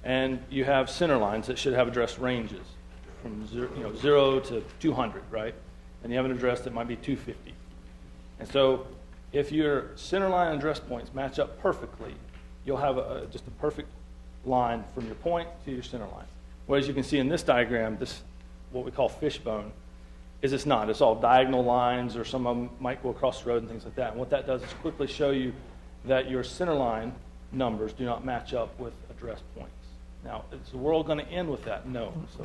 and you have center lines that should have address ranges from 0 to 200, right? And you have an address that might be 250. And so if your center line and address points match up perfectly, you'll have just a perfect line from your point to your center line. Well, as you can see in this diagram, this what we call fishbone is it's not. It's all diagonal lines, or some of them might go across the road and things like that. And what that does is quickly show you that your center line numbers do not match up with address points. Now, is the world going to end with that? No. So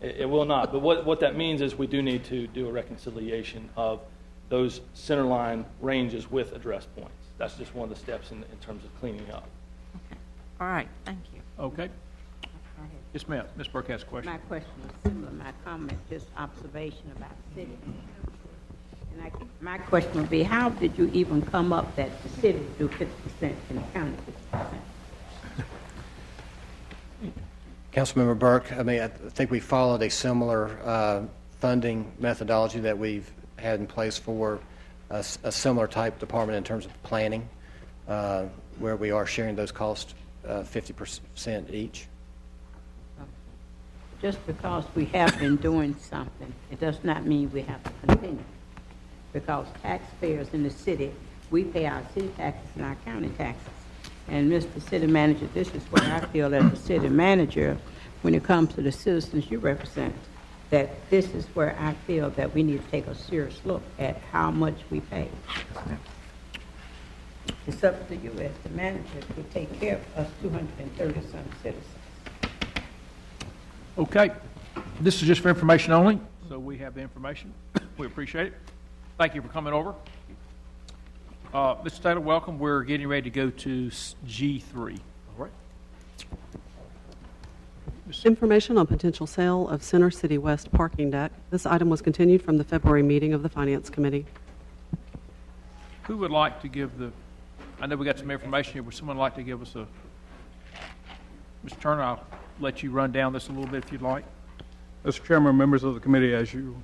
it will not. But what that means is we do need to do a reconciliation of those center line ranges with address points. That's just one of the steps in terms of cleaning up. Okay. All right. Thank you. Okay. Yes, ma'am. Ms. Burke has a question. My question is similar. My comment, just observation about the city. And my question would be, how did you even come up that the city do 50% and the county 50%? Councilmember Burke, I think we followed a similar funding methodology that we've had in place for a similar type department in terms of planning, where we are sharing those costs 50% each. Just because we have been doing something, it does not mean we have to continue. Because taxpayers in the city, we pay our city taxes and our county taxes. And Mr. City Manager, this is what I feel as a city manager, when it comes to the citizens you represent, that this is where I feel that we need to take a serious look at how much we pay. It's up to you as the manager to take care of us 230-some citizens. Okay. This is just for information only, so we have the information. We appreciate it. Thank you for coming over. Mr. Taylor, welcome. We're getting ready to go to G3. All right. Information on potential sale of Center City West parking deck. This item was continued from the February meeting of the Finance Committee. Who would like to give I know we got some information here. Would someone like to give us Mr. Turner, I'll let you run down this a little bit if you'd like. Mr. Chairman, members of the committee, as you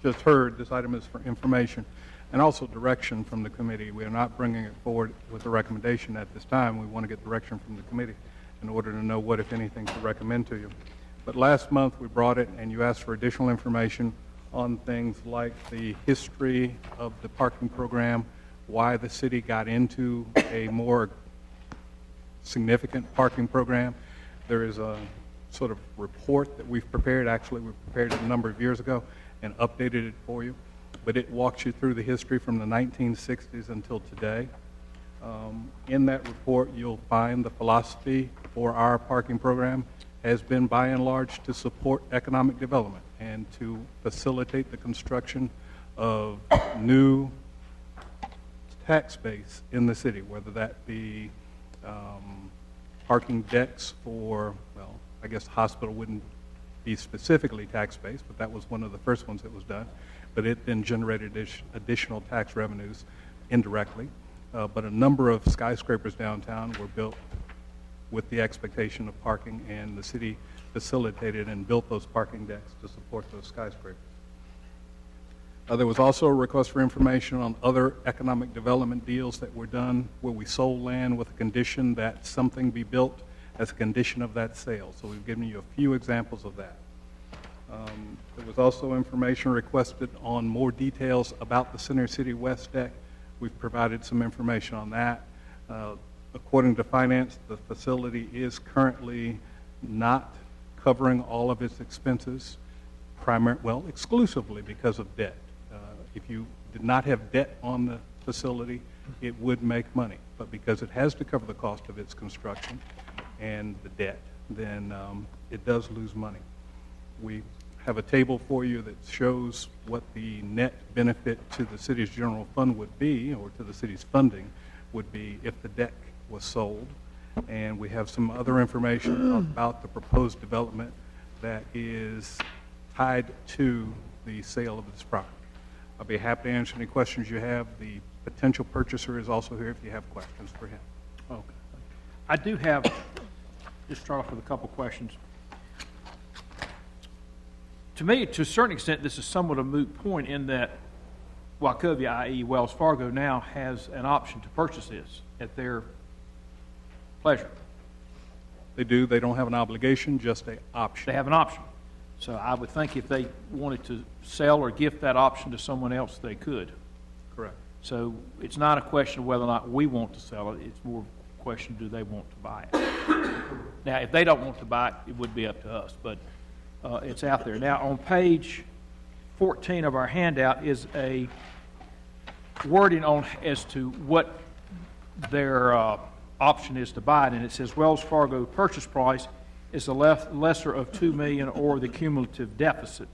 just heard, this item is for information and also direction from the committee. We are not bringing it forward with a recommendation at this time. We want to get direction from the committee in order to know what, if anything, to recommend to you. But last month we brought it, and you asked for additional information on things like the history of the parking program, why the city got into a more significant parking program. There is a sort of report that we've prepared. Actually, we prepared it a number of years ago and updated it for you. But it walks you through the history from the 1960s until today. In that report, you'll find the philosophy for our parking program has been, by and large, to support economic development and to facilitate the construction of new tax base in the city, whether that be parking decks for, well, I guess the hospital wouldn't be specifically tax-based, but that was one of the first ones that was done. But it then generated additional tax revenues indirectly. But a number of skyscrapers downtown were built with the expectation of parking, and the city facilitated and built those parking decks to support those skyscrapers. There was also a request for information on other economic development deals that were done where we sold land with a condition that something be built as a condition of that sale. So we've given you a few examples of that. There was also information requested on more details about the Center City West deck. We've provided some information on that. According to finance, the facility is currently not covering all of its expenses, exclusively because of debt. If you did not have debt on the facility, it would make money. But because it has to cover the cost of its construction and the debt, then it does lose money. We have a table for you that shows what the net benefit to the city's general fund would be, or to the city's funding would be, if the deck was sold. And we have some other information about the proposed development that is tied to the sale of this property. I'll be happy to answer any questions you have. The potential purchaser is also here if you have questions for him. Okay. I do have, just start off with a couple questions. To me, to a certain extent, this is somewhat a moot point in that Wachovia, i.e. Wells Fargo, now has an option to purchase this at their pleasure. They do. They don't have an obligation, just an option. They have an option. So I would think if they wanted to sell or gift that option to someone else, they could. Correct. So it's not a question of whether or not we want to sell it. It's more a question, do they want to buy it? Now, if they don't want to buy it, it would be up to us, but it's out there. Now, on page 14 of our handout is a wording on as to what their option is to buy it, and it says Wells Fargo purchase price is the lesser of $2 million or the cumulative deficit.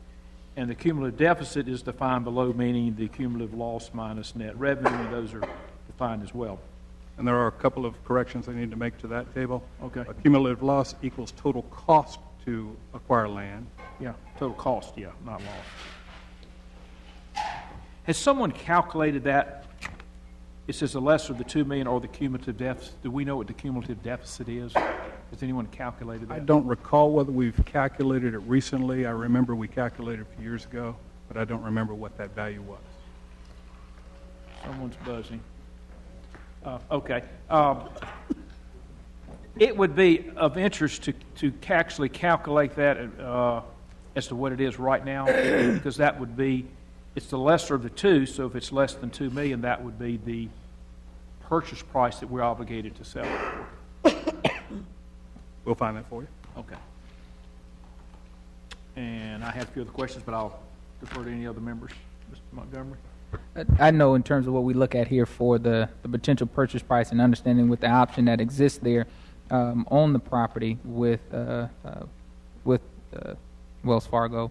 And the cumulative deficit is defined below, meaning the cumulative loss minus net revenue, and those are defined as well. And there are a couple of corrections I need to make to that table. Okay. A cumulative loss equals total cost to acquire land. Yeah, total cost, yeah, not loss. Has someone calculated that? It says the lesser of the $2 million or the cumulative deficit. Do we know what the cumulative deficit is? Has anyone calculated that? I don't recall whether we've calculated it recently. I remember we calculated it a few years ago, but I don't remember what that value was. Someone's buzzing. Okay. It would be of interest to actually calculate that as to what it is right now, because that would be, it's the lesser of the two, so if it's less than $2 million, that would be the purchase price that we're obligated to sell it for. We'll find that for you. Okay. And I have a few other questions, but I'll defer to any other members. Mr. Montgomery? I know in terms of what we look at here for the potential purchase price and understanding with the option that exists there on the property with Wells Fargo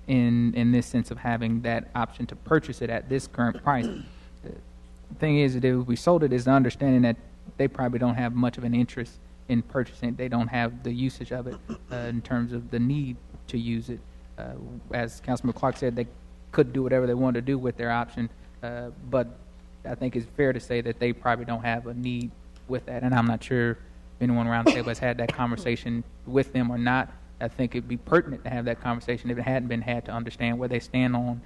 in this sense of having that option to purchase it at this current price. The thing is that if we sold it, is the understanding that they probably don't have much of an interest in purchasing it. They don't have the usage of it in terms of the need to use it. As Councilman Clark said, they could do whatever they wanted to do with their option, but I think it's fair to say that they probably don't have a need with that, and I'm not sure if anyone around the table has had that conversation with them or not. I think it'd be pertinent to have that conversation if it hadn't been had to understand where they stand on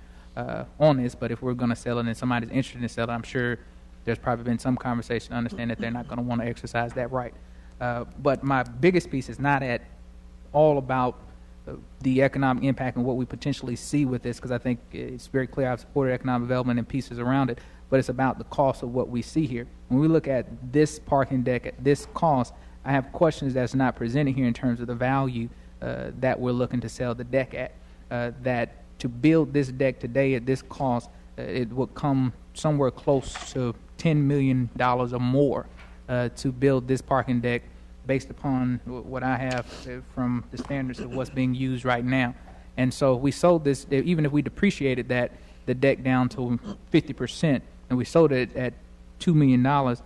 this, but if we're going to sell it and somebody's interested in selling it, I'm sure there's probably been some conversation to understand that they're not going to want to exercise that right. But my biggest piece is not at all about the economic impact and what we potentially see with this, because I think it's very clear I've supported economic development and pieces around it, but it's about the cost of what we see here. When we look at this parking deck at this cost, I have questions that's not presented here in terms of the value that we're looking to sell the deck at. That to build this deck today at this cost, it would come somewhere close to $10 million or more to build this parking deck based upon what I have from the standards of what's being used right now. And so we sold this, even if we depreciated the deck down to 50%, and we sold it at $2 million,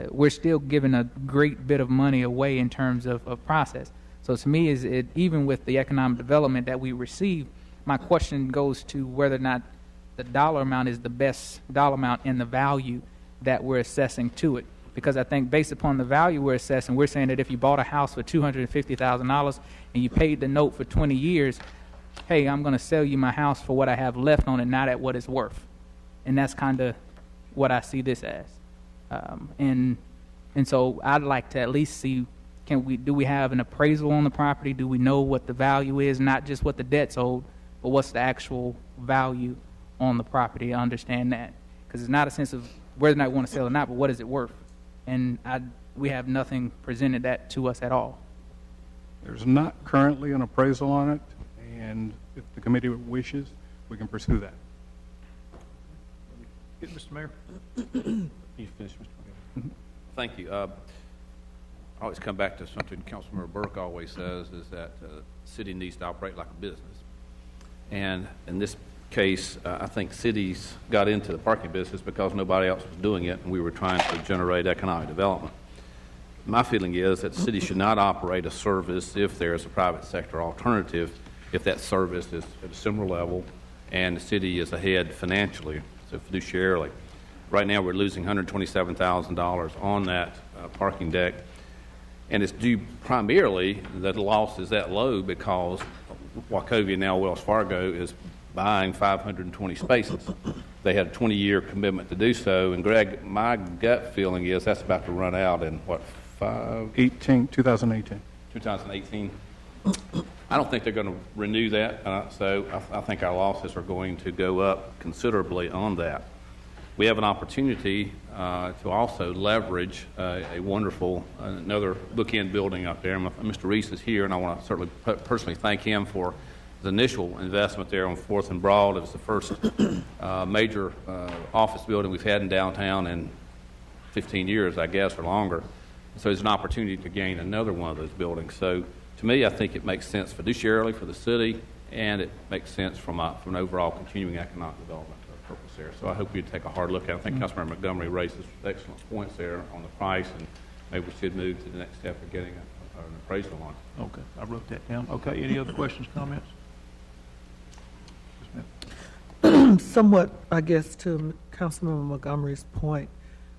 we're still giving a great bit of money away in terms of process. So to me, even with the economic development that we receive, my question goes to whether or not the dollar amount is the best dollar amount and the value that we're assessing to it. because I think based upon the value we're assessing, we're saying that if you bought a house for $250,000 and you paid the note for 20 years, hey, I'm going to sell you my house for what I have left on it, not at what it's worth. And that's kind of what I see this as. And so I'd like to at least see, do we have an appraisal on the property? Do we know what the value is, not just what the debt's owed, but what's the actual value on the property? I understand that. Because it's not a sense of whether or not we want to sell it or not, but what is it worth? And we have nothing presented that to us at all. There's not currently an appraisal on it, and if the committee wishes, we can pursue that. Mr. Mayor. You finished, Mr. Mayor? Thank you. I always come back to something Councilmember Burke always says, is that the city needs to operate like a business. And in this case, I think cities got into the parking business because nobody else was doing it, and we were trying to generate economic development. My feeling is that the city should not operate a service if there is a private sector alternative, if that service is at a similar level and the city is ahead financially, so fiduciarily. Right now, we're losing $127,000 on that parking deck, and it's due primarily that the loss is that low because Wachovia, now Wells Fargo, is buying 520 spaces. They had a 20-year commitment to do so, and Greg, my gut feeling is that's about to run out in, what, 2018. 2018. I don't think they're going to renew that, so I think our losses are going to go up considerably on that. We have an opportunity to also leverage a wonderful, another bookend building up there. Mr. Reese is here, and I want to certainly personally thank him for the initial investment there on 4th and Broad. It was the first major office building we've had in downtown in 15 years, I guess, or longer. So there's an opportunity to gain another one of those buildings. So to me, I think it makes sense fiduciarily for the city, and it makes sense from an overall continuing economic development purpose there. So I hope you take a hard look at it. I think Councilmember Montgomery raises excellent points there on the price, and maybe we should move to the next step of getting an appraisal on it. Okay, I wrote that down. Okay, any other questions, comments? Somewhat, I guess, to Councilmember Montgomery's point,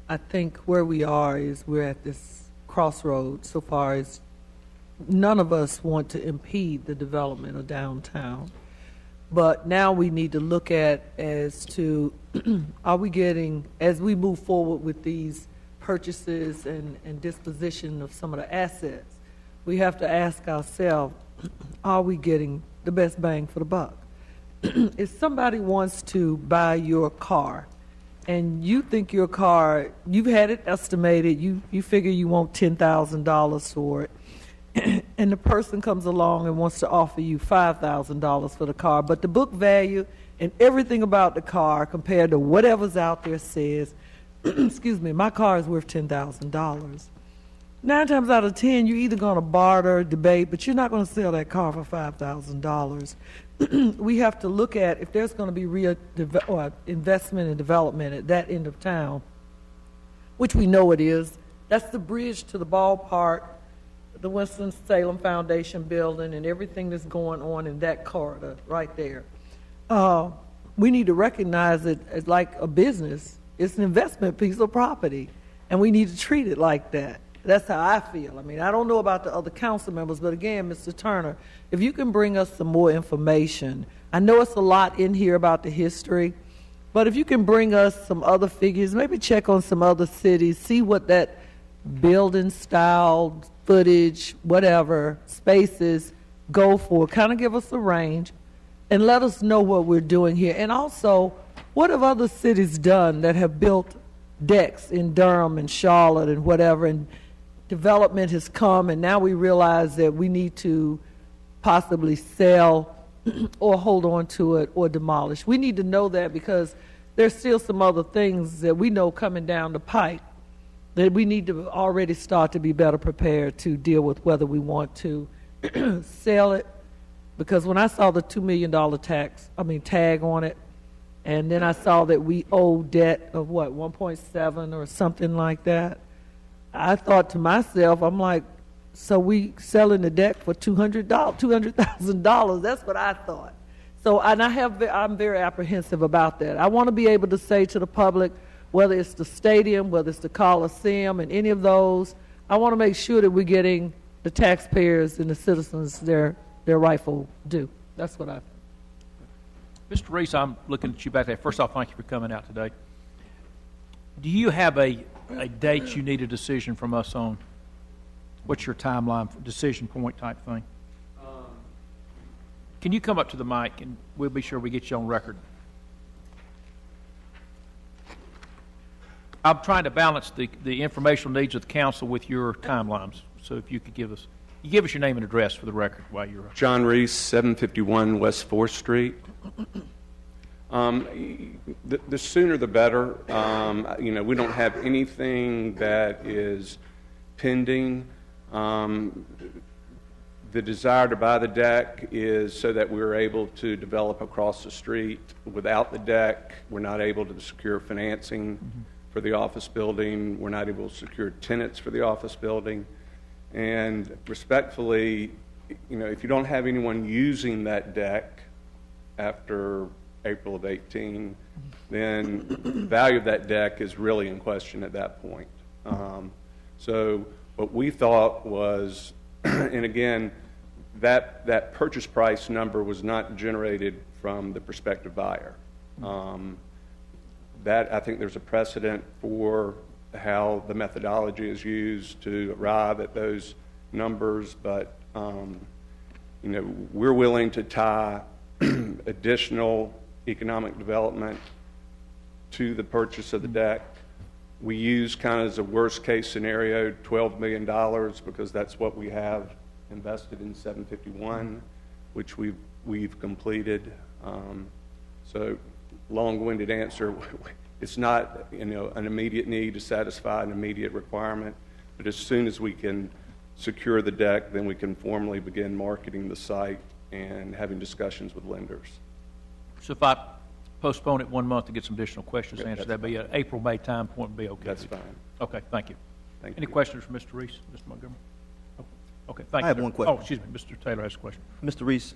I think where we are is we're at this crossroads so far as none of us want to impede the development of downtown. But now we need to look at as to, are we getting, as we move forward with these purchases and disposition of some of the assets, we have to ask ourselves, are we getting the best bang for the buck? If somebody wants to buy your car, and you think your car, you've had it estimated, you figure you want $10,000 for it, and the person comes along and wants to offer you $5,000 for the car, but the book value and everything about the car compared to whatever's out there says, excuse me, my car is worth $10,000. 9 times out of 10, you're either going to barter, debate, but you're not going to sell that car for $5,000. We have to look at if there's going to be real investment and development at that end of town, which we know it is. That's the bridge to the ballpark, the Winston-Salem Foundation building, and everything that's going on in that corridor right there. We need to recognize it as like a business. It's an investment piece of property, and we need to treat it like that. That's how I feel. I mean, I don't know about the other council members, but again, Mr. Turner, if you can bring us some more information. I know it's a lot in here about the history, but if you can bring us some other figures, maybe check on some other cities, see what that building style, footage, whatever, spaces go for, kind of give us a range, and let us know what we're doing here. And also, what have other cities done that have built decks in Durham and Charlotte and whatever, and development has come, and now we realize that we need to possibly sell or hold on to it or demolish. We need to know that because there's still some other things that we know coming down the pipe that we need to already start to be better prepared to deal with whether we want to sell it. Because when I saw the $2 million tag on it, and then I saw that we owe debt of what, 1.7 or something like that, I thought to myself, I'm like, so we selling the deck for $200,000. That's what I thought. So, and I'm very apprehensive about that. I want to be able to say to the public, whether it's the stadium, whether it's the Coliseum, and any of those. I want to make sure that we're getting the taxpayers and the citizens their rightful due. That's what I think. Mr. Reese, I'm looking at you back there. First off, thank you for coming out today. Do you have a date you need a decision from us on? What's your timeline, for decision point type thing? Can you come up to the mic and we'll be sure we get you on record? I'm trying to balance the informational needs of the council with your timelines. So if you could give us your name and address for the record while you're John Reese, 751 West 4th Street. The sooner the better. We don't have anything that is pending. The desire to buy the deck is so that we're able to develop across the street. Without the deck, we're not able to secure financing for the office building. We're not able to secure tenants for the office building. And respectfully, if you don't have anyone using that deck after April of 18, then the value of that deck is really in question at that point. So what we thought was, and again, that purchase price number was not generated from the prospective buyer. That I think there's a precedent for how the methodology is used to arrive at those numbers, but we're willing to tie additional economic development to the purchase of the deck. We use kind of as a worst case scenario $12 million because that's what we have invested in 751, which we've completed. So long-winded answer, it's not an immediate need to satisfy an immediate requirement, but as soon as we can secure the deck, then we can formally begin marketing the site and having discussions with lenders. So if I postpone it 1 month to get some additional questions answered, that'd be an April, May time point would be okay. That's fine. Okay, thank you. Thank Any you. questions for Mr. Reese, Mr. Montgomery? Okay, thank you. I have sir. one question. Oh, excuse me, Mr. Taylor has a question. Mr. Reese,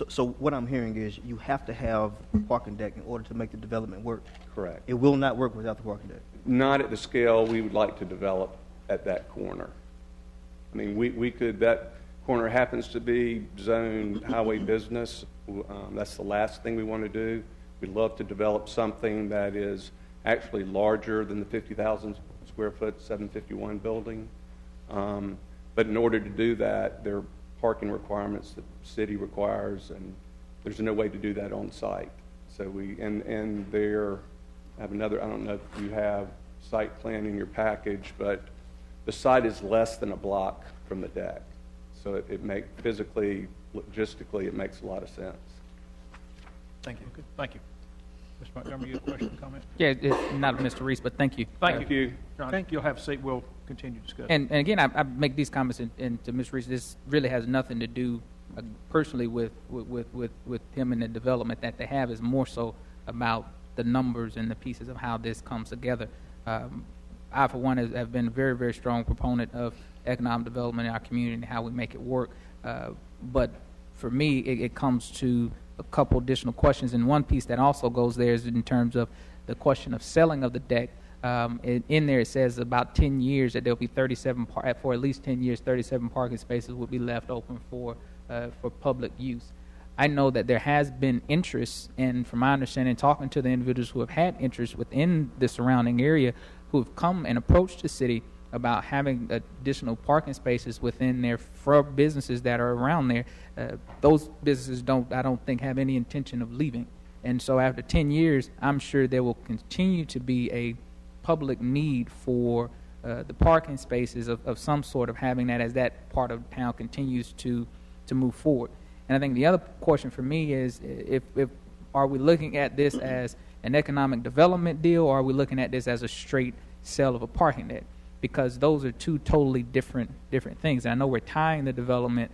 so what I'm hearing is you have to have a parking deck in order to make the development work. Correct. It will not work without the parking deck. Not at the scale we would like to develop at that corner. I mean, we could, that corner happens to be zoned highway business. That's the last thing we want to do. We'd love to develop something that is actually larger than the 50,000 square foot 751 building. But in order to do that, there are parking requirements that the city requires, and there's no way to do that on site. So and there, I have another, I don't know if you have site plan in your package, but the site is less than a block from the deck. So it makes, physically, logistically, it makes a lot of sense. Thank you. Good. Thank you. Mr. Montgomery, you have a question, comment? Yeah, it's not Mr. Reese, but thank you. Thank you. John, you'll have a seat. We'll continue to discuss. And again, I make these comments and to Ms. Reese. This really has nothing to do personally with him and the development that they have. Is more so about the numbers and the pieces of how this comes together. I, for one, have been a very, very strong proponent of economic development in our community and how we make it work. But for me, it comes to a couple additional questions, and one piece that also goes there is in terms of the question of selling of the deck. In there it says about 10 years that there'll be 37 for at least 10 years 37 parking spaces will be left open for public use. I know that there has been interest, and from my understanding, talking to the individuals who have had interest within the surrounding area, who have come and approached the city about having additional parking spaces within their businesses that are around there. Those businesses I don't think have any intention of leaving. And so after 10 years, I'm sure there will continue to be a public need for the parking spaces of some sort of having that as that part of town continues to move forward. And I think the other question for me is if are we looking at this as an economic development deal, or are we looking at this as a straight sale of a parking deck? Because those are two totally different things. And I know we're tying the development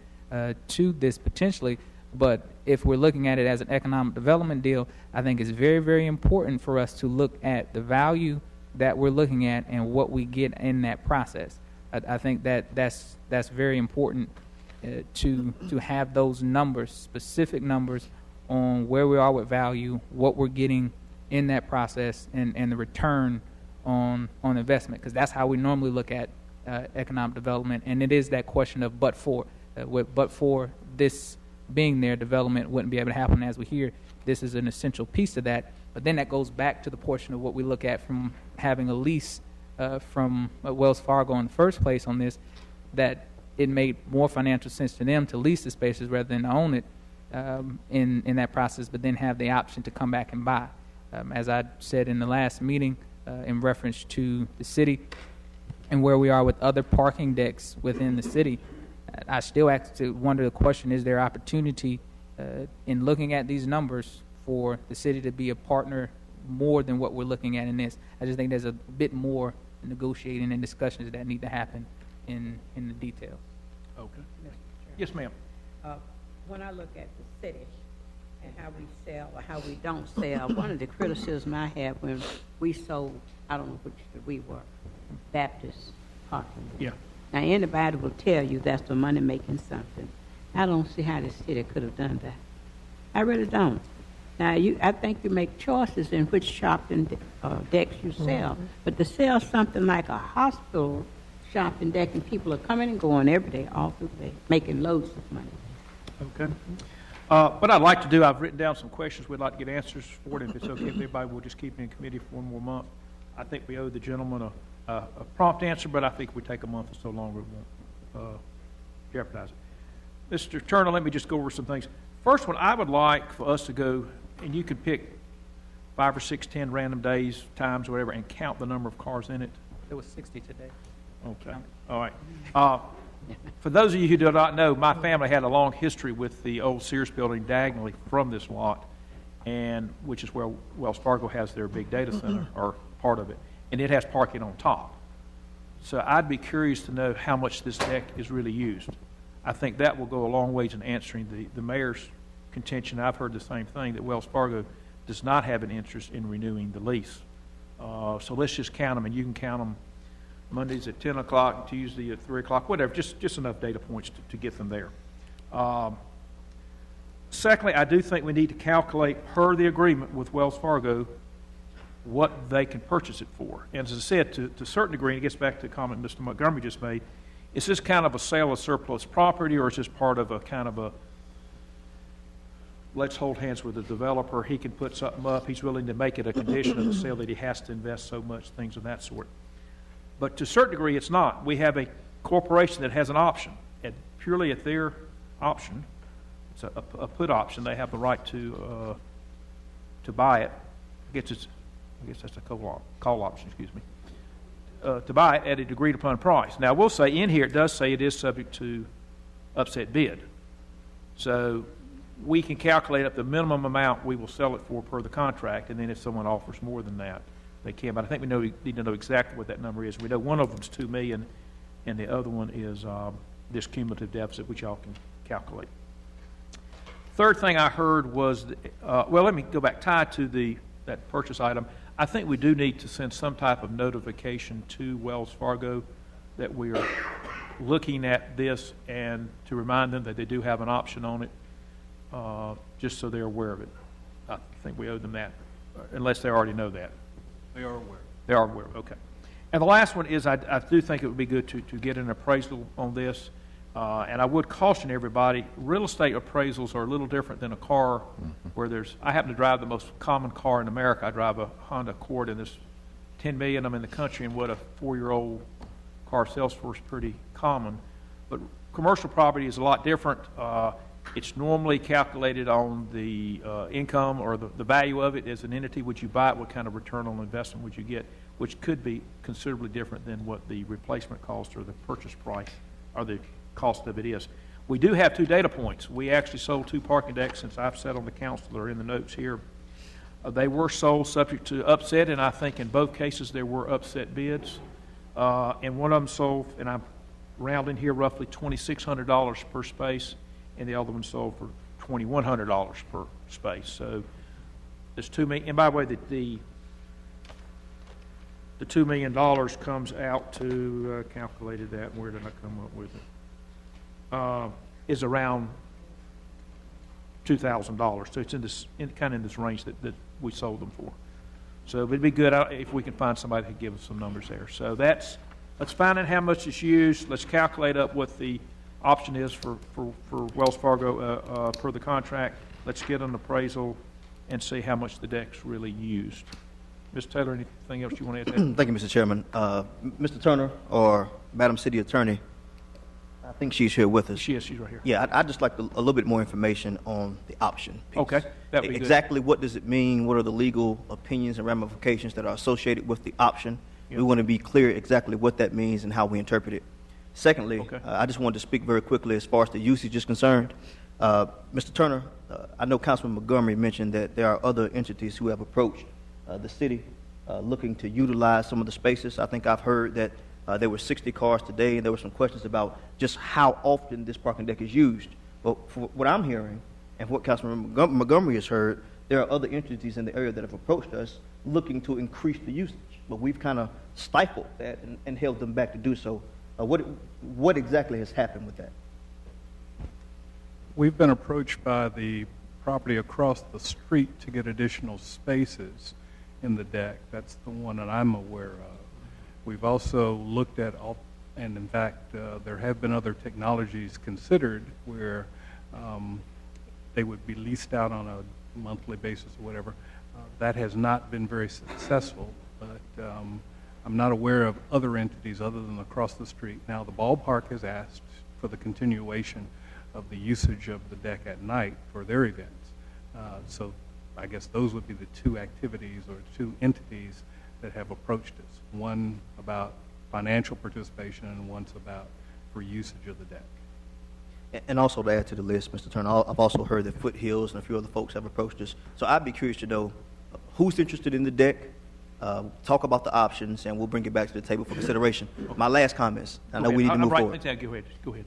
to this potentially, but if we're looking at it as an economic development deal, I think it's very, very important for us to look at the value that we're looking at and what we get in that process. I think that's very important to have those numbers, specific numbers on where we are with value, what we're getting in that process and the return on investment, because that's how we normally look at economic development. And it is that question of but for this being there, development wouldn't be able to happen. As we hear, this is an essential piece of that. But then that goes back to the portion of what we look at from having a lease from Wells Fargo in the first place on this, that it made more financial sense to them to lease the spaces rather than own it in that process, but then have the option to come back and buy. As I said in the last meeting in reference to the city and where we are with other parking decks within the city, I still have to wonder the question, is there opportunity in looking at these numbers for the city to be a partner more than what we're looking at in this? I just think there's a bit more negotiating and discussions that need to happen in the details. Okay. Yes, ma'am. When I look at the city and how we sell or how we don't sell, one of the criticisms I have when we sold, I don't know which we were, Baptist parking. Yeah. Now, anybody will tell you that's the money making something. I don't see how the city could have done that. I really don't. Now, I think you make choices in which shopping decks you sell, but to sell something like a hospital shopping deck and people are coming and going every day, all through the day, making loads of money. Okay. What I'd like to do, I've written down some questions we'd like to get answers for, and if it's okay with everybody, we'll just keep it in committee for one more month. I think we owe the gentleman a prompt answer, but I think if we take a month or so longer, it won't jeopardize it. Mr. Turner, let me just go over some things. First one, I would like for us to go, and you could pick 5 or 6, 10 random days, times, whatever, and count the number of cars in it. There was 60 today. Okay. All right. For those of you who do not know, my family had a long history with the old Sears building diagonally from this lot, and which is where Wells Fargo has their big data center, or part of it, and it has parking on top. So I'd be curious to know how much this deck is really used. I think that will go a long ways in answering the mayor's contention. I've heard the same thing, that Wells Fargo does not have an interest in renewing the lease. So let's just count them, and you can count them Mondays at 10 o'clock, Tuesday at 3 o'clock, whatever, just enough data points to get them there. Secondly, I do think we need to calculate per the agreement with Wells Fargo what they can purchase it for. And as I said, to a certain degree, and it gets back to the comment Mr. Montgomery just made, is this kind of a sale of surplus property, or is this part of a kind of a, let's hold hands with the developer, he can put something up, he's willing to make it a condition of the sale that he has to invest so much, things of that sort. But to a certain degree, it's not. We have a corporation that has an option, and purely at their option, it's a put option, they have the right to buy it. I guess that's a call option, excuse me. To buy it at a agreed upon price. Now, we'll say in here, it does say it is subject to upset bid. So we can calculate up the minimum amount we will sell it for per the contract, and then if someone offers more than that, they can. But I think we need to know exactly what that number is. We know one of them is $2 million, and the other one is this cumulative deficit, which y'all can calculate. Third thing I heard was, well, let me go back, tied to that purchase item. I think we do need to send some type of notification to Wells Fargo that we are looking at this, and to remind them that they do have an option on it, just so they're aware of it. I think we owe them that, unless they already know that. They are aware. They are aware, okay. And the last one is I do think it would be good to get an appraisal on this. And I would caution everybody, real estate appraisals are a little different than a car where I happen to drive the most common car in America. I drive a Honda Accord, and there's 10 million of them in the country, and what a 4-year-old car sells for is pretty common. But commercial property is a lot different. It's normally calculated on the income or the value of it as an entity. Would you buy it? What kind of return on investment would you get? Which could be considerably different than what the replacement cost or the purchase price or the cost of it is. We do have 2 data points. We actually sold 2 parking decks, since I've sat on the council, that are in the notes here. They were sold subject to upset, and I think in both cases there were upset bids. And one of them sold, and I'm rounding here, roughly $2,600 per space, and the other one sold for $2,100 per space. So there's $2 million. And by the way, the $2 million comes out to, calculated that, where did I come up with it? Is around $2,000. So it's kind of in this range that we sold them for. So it'd be good if we can find somebody who can give us some numbers there. So let's find out how much it's used. Let's calculate up what the option is for Wells Fargo per the contract. Let's get an appraisal and see how much the deck's really used. Ms. Taylor, anything else you want to add? Thank you, Mr. Chairman. Mr. Turner or Madam City Attorney, I think she's here with us. She is. She's right here. Yeah, I'd just like a little bit more information on the option piece. Okay, that'd be exactly good. What does it mean? What are the legal opinions and ramifications that are associated with the option? Yep. We want to be clear exactly what that means and how we interpret it. Secondly, I just wanted to speak very quickly as far as the usage is concerned. Mr. Turner, I know Councilman Montgomery mentioned that there are other entities who have approached the city looking to utilize some of the spaces. I think I've heard that there were 60 cars today, and there were some questions about just how often this parking deck is used. But for what I'm hearing and what Councilman Montgomery has heard, there are other entities in the area that have approached us looking to increase the usage. But we've kind of stifled that and held them back to do so. What exactly has happened with that? We've been approached by the property across the street to get additional spaces in the deck. That's the one that I'm aware of. We've also looked at, and in fact, there have been other technologies considered where they would be leased out on a monthly basis or whatever. That has not been very successful, but I'm not aware of other entities other than across the street. Now, the ballpark has asked for the continuation of the usage of the deck at night for their events. So I guess those would be the two activities or two entities that have approached us. One about financial participation and one's about for usage of the deck. And also to add to the list, Mr. Turner, I've also heard that Foothills and a few other folks have approached us. So I'd be curious to know who's interested in the deck, talk about the options, and we'll bring it back to the table for consideration. My last comments, I know we need to move forward. Go ahead.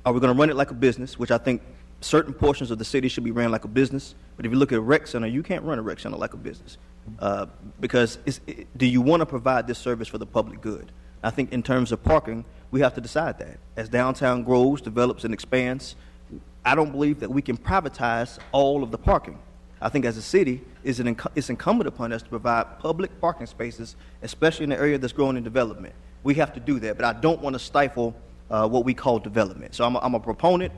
Are we going to run it like a business, which I think certain portions of the city should be ran like a business, but if you look at a rec center, you can't run a rec center like a business. Because do you want to provide this service for the public good? I think in terms of parking, we have to decide that. As downtown grows, develops, and expands, I don't believe that we can privatize all of the parking. I think as a city, it's incumbent upon us to provide public parking spaces, especially in the area that's growing in development. We have to do that, but I don't want to stifle what we call development. So I'm a proponent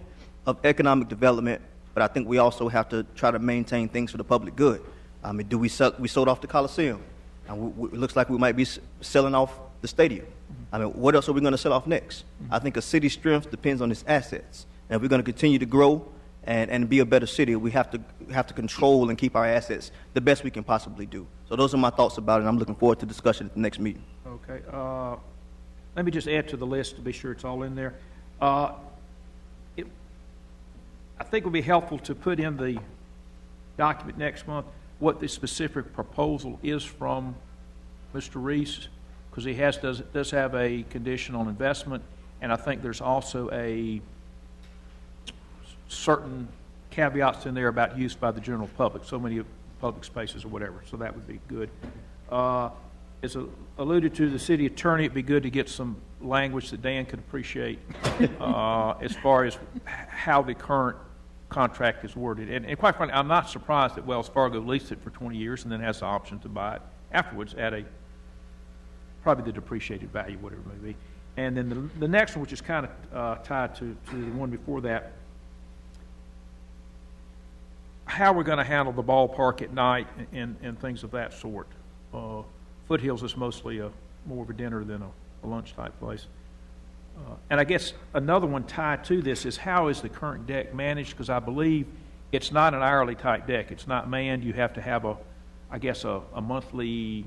of economic development, but I think we also have to try to maintain things for the public good. I mean, we sold off the Coliseum, and it looks like we might be selling off the stadium. I mean, what else are we going to sell off next? I think a city's strength depends on its assets, and if we're going to continue to grow and be a better city, we have to control and keep our assets the best we can possibly do. So those are my thoughts about it, and I'm looking forward to discussion at the next meeting. Okay. Let me just add to the list to be sure it's all in there. I think it would be helpful to put in the document next month what the specific proposal is from Mr. Reese, because he does have a condition on investment, and I think there's also a certain caveats in there about use by the general public, so many public spaces or whatever, so that would be good. As alluded to the city attorney, it'd be good to get some language that Dan could appreciate as far as how the current contract is worded. And quite frankly, I'm not surprised that Wells Fargo leased it for 20 years and then has the option to buy it afterwards at probably the depreciated value, whatever it may be. And then the next one, which is kind of tied to the one before that, how we're going to handle the ballpark at night and things of that sort. Foothills is mostly more of a dinner than a lunch type place. And I guess another one tied to this is how is the current deck managed? Because I believe it's not an hourly type deck. It's not manned. You have to have a monthly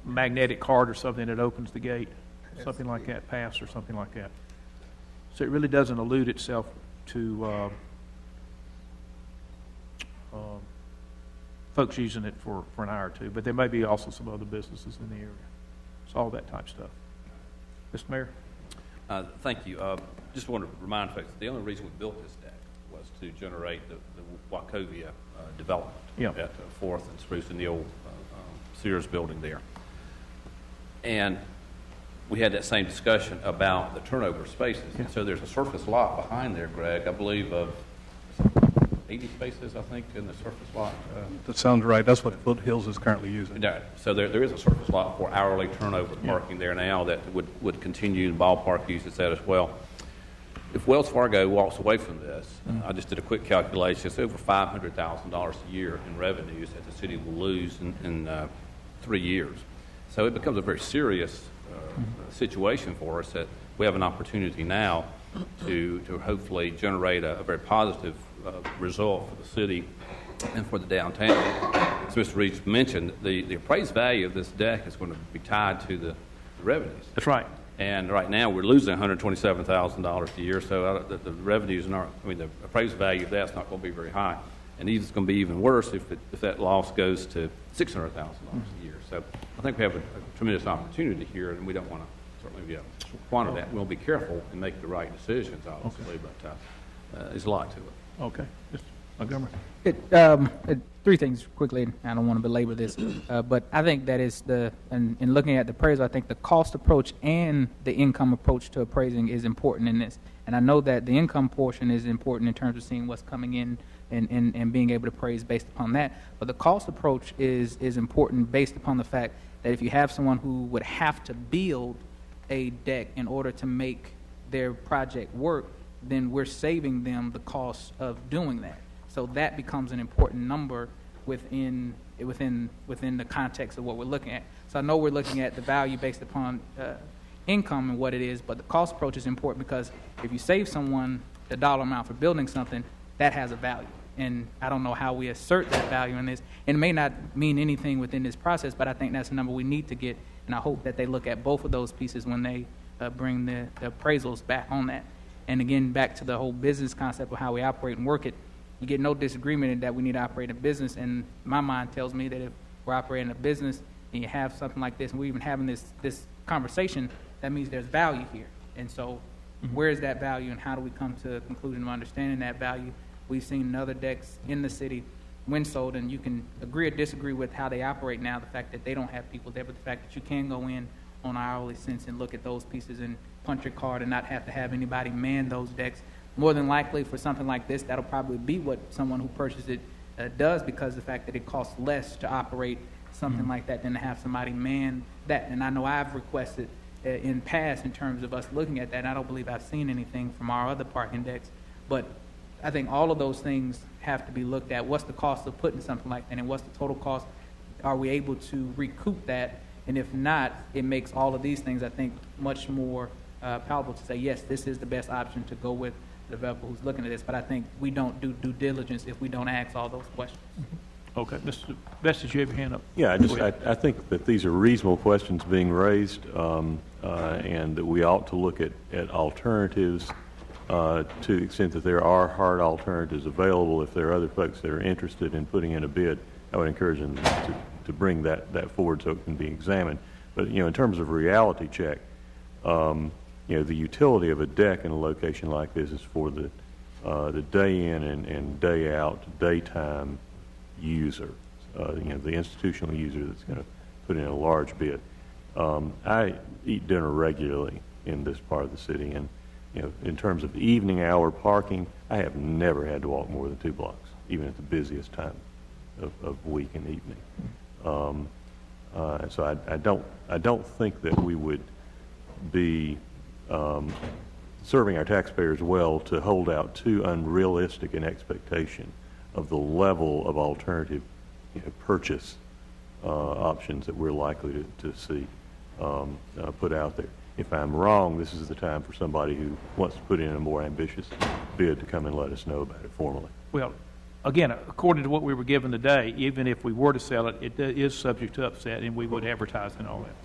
magnetic card or something that opens the gate, something like that, pass or something like that. So it really doesn't allude itself to folks using it for an hour or two, but there may be also some other businesses in the area. It's all that type stuff. Mr. Mayor? Thank you. Just want to remind folks, the only reason we built this deck was to generate the Wachovia development at 4th and Spruce in the old Sears building there. And we had that same discussion about the turnover spaces. And so there's a surface lot behind there, Greg, I believe of 80 spaces, I think, in the surface lot. That sounds right. That's what Foothills is currently using. Yeah, so there is a surface lot for hourly turnover parking there now that would continue. The ballpark uses that as well. If Wells Fargo walks away from this, I just did a quick calculation, it's over $500,000 a year in revenues that the city will lose in 3 years. So it becomes a very serious situation for us that we have an opportunity now to hopefully generate a very positive result for the city and for the downtown. As Mr. Reeves mentioned, the appraised value of this deck is going to be tied to the revenues. That's right. And right now, we're losing $127,000 a year, so the revenues the appraised value of that's not going to be very high. And it's going to be even worse if that loss goes to $600,000 a year. So I think we have a tremendous opportunity here, and we don't want to certainly squander that. We'll be careful and make the right decisions, obviously, but there's a lot to it. Okay. Mr. Montgomery? Three things quickly. I don't want to belabor this, but I think that is in looking at the appraisal, I think the cost approach and the income approach to appraising is important in this. And I know that the income portion is important in terms of seeing what's coming in and being able to appraise based upon that. But the cost approach is important based upon the fact that if you have someone who would have to build a deck in order to make their project work, then we're saving them the cost of doing that. So that becomes an important number within the context of what we're looking at. So I know we're looking at the value based upon income and what it is, but the cost approach is important because if you save someone the dollar amount for building something, that has a value. And I don't know how we assert that value in this. And it may not mean anything within this process, but I think that's a number we need to get, and I hope that they look at both of those pieces when they bring the appraisals back on that. And again, back to the whole business concept of how we operate and work it, you get no disagreement in that we need to operate a business. And my mind tells me that if we're operating a business and you have something like this, and we're even having this conversation, that means there's value here. And so where is that value, and how do we come to a conclusion of understanding that value? We've seen other decks in the city when sold, and you can agree or disagree with how they operate now, the fact that they don't have people there, but the fact that you can go in on an hourly sense and look at those pieces and punch your card and not have to have anybody man those decks. More than likely, for something like this, that'll probably be what someone who purchased it does, because the fact that it costs less to operate something like that than to have somebody man that. And I know I've requested in past in terms of us looking at that, and I don't believe I've seen anything from our other parking decks. But I think all of those things have to be looked at. What's the cost of putting something like that, and what's the total cost? Are we able to recoup that? And if not, it makes all of these things, I think, much more palatable to say, yes, this is the best option to go with the developer who's looking at this. But I think we don't do due diligence if we don't ask all those questions. Okay. Mr. Best, did you have your hand up? Yeah, I think that these are reasonable questions being raised, and that we ought to look at alternatives to the extent that there are hard alternatives available. If there are other folks that are interested in putting in a bid, I would encourage them to bring that forward so it can be examined. But, in terms of reality check, the utility of a deck in a location like this is for the day in and day out, daytime user, the institutional user that's going to put in a large bid. I eat dinner regularly in this part of the city, and in terms of evening hour parking, I have never had to walk more than 2 blocks, even at the busiest time of week and evening. So I don't think that we would be serving our taxpayers well to hold out too unrealistic an expectation of the level of alternative purchase options that we're likely to see put out there. If I'm wrong, this is the time for somebody who wants to put in a more ambitious bid to come and let us know about it formally. Well, again, according to what we were given today, even if we were to sell it, it is subject to upset, and we would advertise and all that.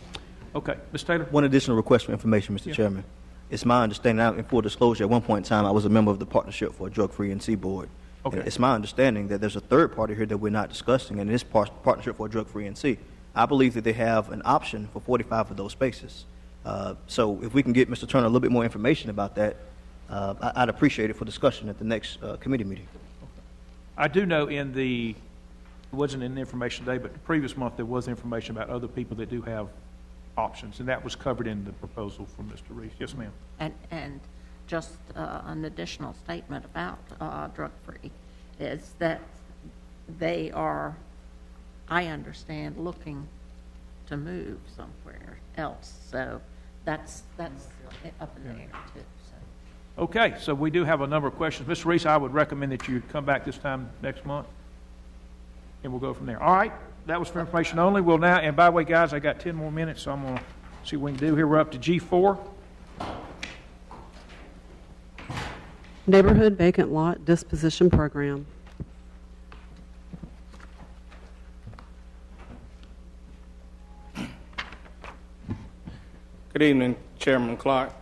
Okay. Ms. Taylor? One additional request for information, Mr. Chairman. It's my understanding, in full disclosure, at one point in time, I was a member of the Partnership for a Drug-Free NC Board. Okay. And it's my understanding that there's a third party here that we're not discussing, and this Partnership for a Drug-Free NC. I believe that they have an option for 45 of those spaces. So if we can get Mr. Turner a little bit more information about that, I'd appreciate it for discussion at the next committee meeting. I do know it wasn't in the information today, but the previous month there was information about other people that do have options, and that was covered in the proposal from Mr. Reeves. Yes, ma'am. And just an additional statement about drug-free is that they are, I understand, looking to move somewhere else. So that's up in the air too. So. Okay, so we do have a number of questions. Mr. Reese, I would recommend that you come back this time next month, and we'll go from there. All right, that was for information only. We'll now, and by the way, guys, I got 10 more minutes, so I'm going to see what we can do here. We're up to G4. Neighborhood Vacant Lot Disposition Program. Good evening, Chairman Clark,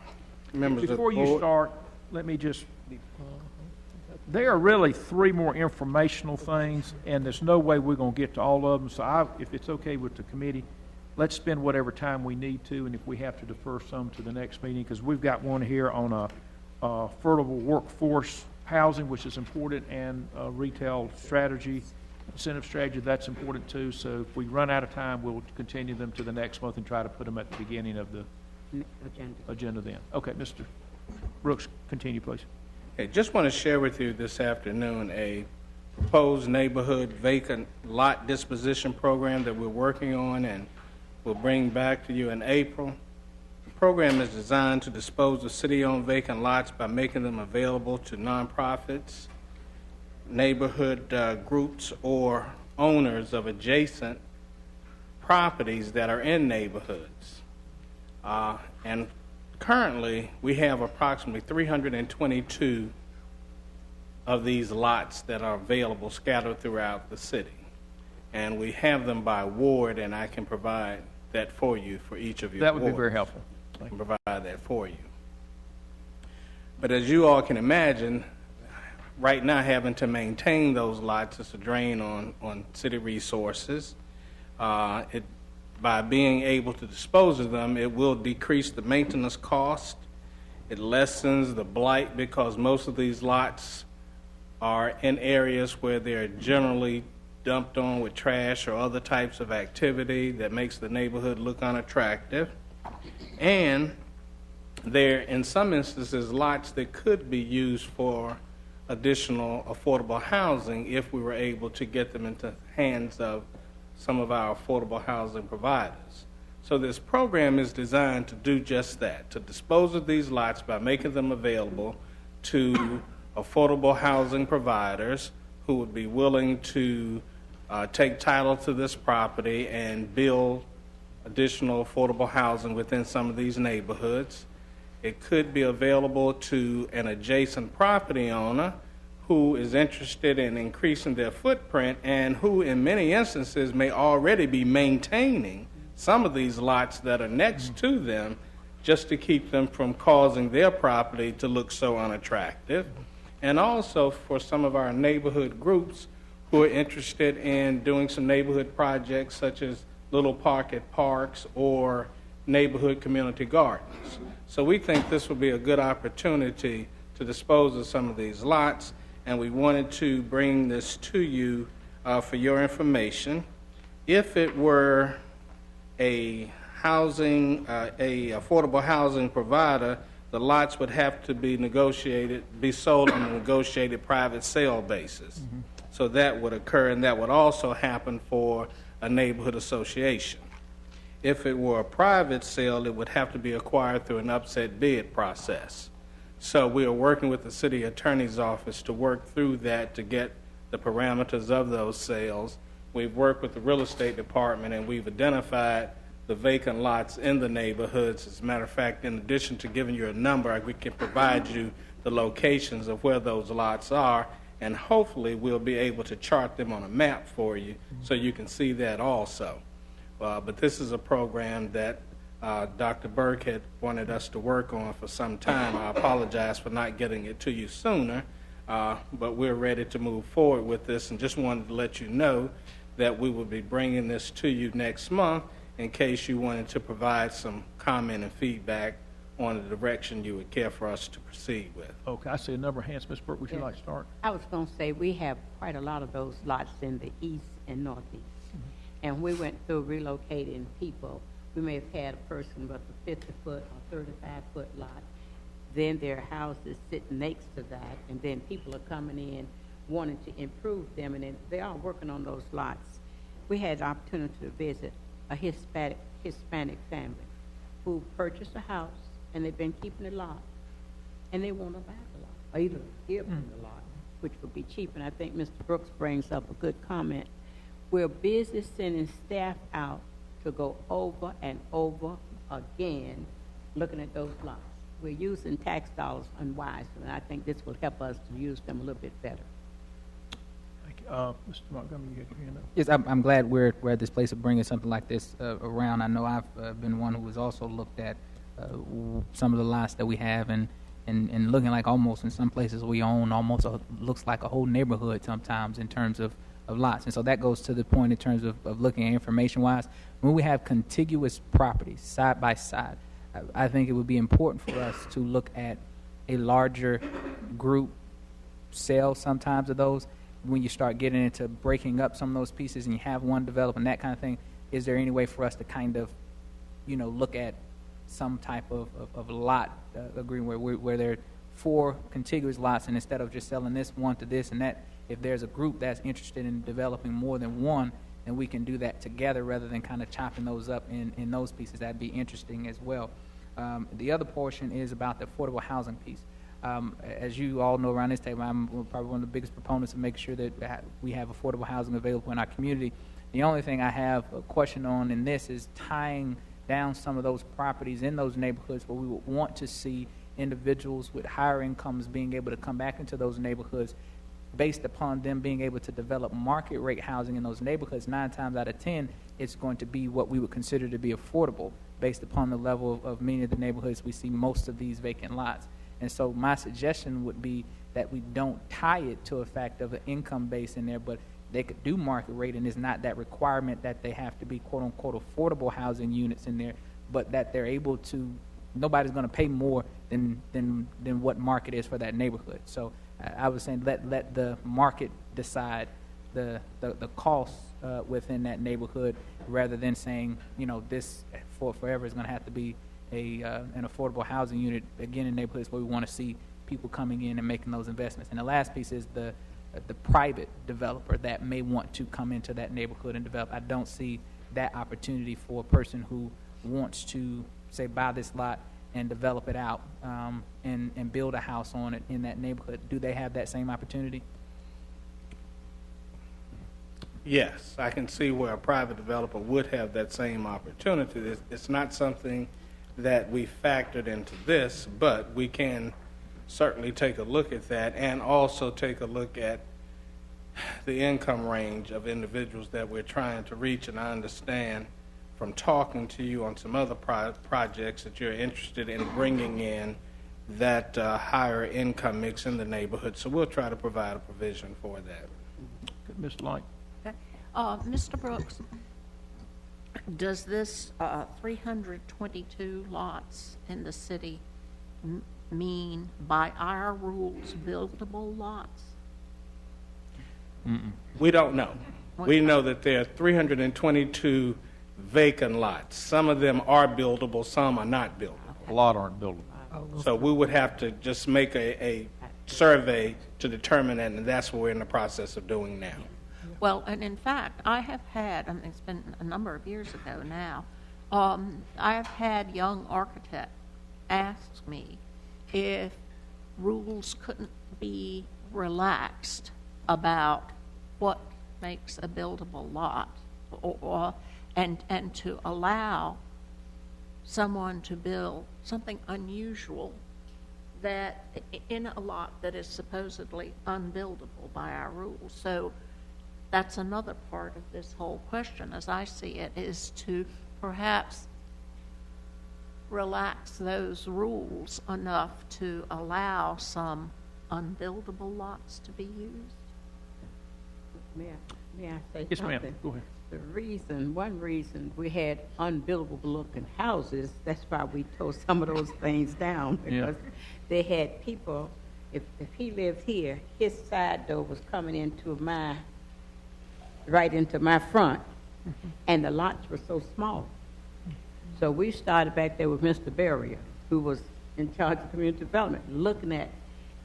members of the board. Before you start, let me just, there are really 3 more informational things, and there's no way we're going to get to all of them. So if it's okay with the committee, let's spend whatever time we need to, and if we have to defer some to the next meeting, because we've got one here on a affordable workforce housing, which is important, and retail strategy, incentive strategy, that's important too. So if we run out of time, we'll continue them to the next month and try to put them at the beginning of the agenda then. Okay, Mr. Brooks, continue, please. Okay, just want to share with you this afternoon a proposed neighborhood vacant lot disposition program that we're working on and we'll bring back to you in April. The program is designed to dispose of city-owned vacant lots by making them available to nonprofits, neighborhood groups, or owners of adjacent properties that are in neighborhoods. And currently, we have approximately 322 of these lots that are available scattered throughout the city. And we have them by ward, and I can provide that for you for each of your That would wards. be very helpful. I can provide that for you. But as you all can imagine, right now having to maintain those lots is a drain on city resources. By being able to dispose of them, it will decrease the maintenance cost. It lessens the blight because most of these lots are in areas where they're generally dumped on with trash or other types of activity that makes the neighborhood look unattractive. And they're, in some instances, lots that could be used for additional affordable housing if we were able to get them into the hands of some of our affordable housing providers. So this program is designed to do just that, to dispose of these lots by making them available to affordable housing providers who would be willing to take title to this property and build additional affordable housing within some of these neighborhoods. It could be available to an adjacent property owner who is interested in increasing their footprint and who in many instances may already be maintaining some of these lots that are next to them just to keep them from causing their property to look so unattractive. And also for some of our neighborhood groups who are interested in doing some neighborhood projects such as little pocket parks or neighborhood community gardens. So we think this will be a good opportunity to dispose of some of these lots, and we wanted to bring this to you for your information. If it were a affordable housing provider, the lots would have to be sold on a negotiated private sale basis. Mm-hmm. So that would occur, and that would also happen for a neighborhood association. If it were a private sale, it would have to be acquired through an upset bid process. So we are working with the city attorney's office to work through that to get the parameters of those sales. We've worked with the real estate department, and we've identified the vacant lots in the neighborhoods. As a matter of fact, in addition to giving you a number, we can provide you the locations of where those lots are, and hopefully we'll be able to chart them on a map for you so you can see that also. But this is a program that Dr. Burke had wanted us to work on for some time. I apologize for not getting it to you sooner, but we're ready to move forward with this, and just wanted to let you know that we will be bringing this to you next month in case you wanted to provide some comment and feedback on the direction you would care for us to proceed with. Okay, I see a number of hands. Ms. Burke, would you like to start? I was going to say we have quite a lot of those lots in the east and northeast. And we went through relocating people. We may have had a person with a 50-foot or 35-foot lot. Then their house is sitting next to that, and then people are coming in wanting to improve them, and they are working on those lots. We had the opportunity to visit a Hispanic family who purchased a house, and they've been keeping the lot, and they want to buy the lot, or either give them the lot, which would be cheap. And I think Mr. Brooks brings up a good comment. We're busy sending staff out to go over and over again looking at those lots. We're using tax dollars unwisely, and I think this will help us to use them a little bit better. Thank you. Mr. Montgomery, you had your hand up. Yes, I'm glad we're at this place of bringing something like this around. I know I've been one who has also looked at some of the lots that we have and looking like almost in some places we own almost looks like a whole neighborhood sometimes in terms of lots. And so that goes to the point in terms of looking at information-wise. When we have contiguous properties side by side, I think it would be important for us to look at a larger group sale sometimes of those. When you start getting into breaking up some of those pieces and you have one developing that kind of thing, is there any way for us to kind of, look at some type of lot agreement where there are 4 contiguous lots, and instead of just selling this one to this and that, if there's a group that's interested in developing more than one, then we can do that together rather than kind of chopping those up in those pieces. That'd be interesting as well. The other portion is about the affordable housing piece. As you all know around this table, I'm probably one of the biggest proponents of making sure that we have affordable housing available in our community. The only thing I have a question on in this is tying down some of those properties in those neighborhoods where we would want to see individuals with higher incomes being able to come back into those neighborhoods based upon them being able to develop market rate housing in those neighborhoods. 9 times out of 10, it's going to be what we would consider to be affordable based upon the level of many of the neighborhoods we see most of these vacant lots. And so my suggestion would be that we don't tie it to a fact of an income base in there, but they could do market rate, and it's not that requirement that they have to be quote-unquote affordable housing units in there, but that they're able to, nobody's going to pay more than what market is for that neighborhood. So I was saying let the market decide the costs within that neighborhood rather than saying, this for forever is going to have to be an affordable housing unit, again, in neighborhoods where we want to see people coming in and making those investments. And the last piece is the private developer that may want to come into that neighborhood and develop. I don't see that opportunity for a person who wants to, say, buy this lot and develop it out and build a house on it in that neighborhood. Do they have that same opportunity? Yes, I can see where a private developer would have that same opportunity. It's not something that we factored into this, but we can certainly take a look at that and also take a look at the income range of individuals that we're trying to reach. And I understand from talking to you on some other projects that you're interested in bringing in that higher income mix in the neighborhood. So we'll try to provide a provision for that. Good, Ms. Light. Okay. Mr. Brooks, does this 322 lots in the city mean, by our rules, buildable lots? We don't know. We know that there are 322 vacant lots. Some of them are buildable, some are not buildable. A lot aren't buildable. So we would have to just make a survey to determine that, and that's what we're in the process of doing now. Well, and in fact, I have had, I mean, it's been a number of years ago now, I have had young architects ask me if rules couldn't be relaxed about what makes a buildable lot, and to allow someone to build something unusual that in a lot that is supposedly unbuildable by our rules. So that's another part of this whole question, as I see it, is to perhaps relax those rules enough to allow some unbuildable lots to be used. May I say yes, something? ma'am. Go ahead. One reason we had unbuildable looking houses, that's why we tore some of those things down, because they had people, if he lived here, his side door was coming into right into my front, and the lots were so small. So we started back there with Mr. Berrier, who was in charge of community development, looking at,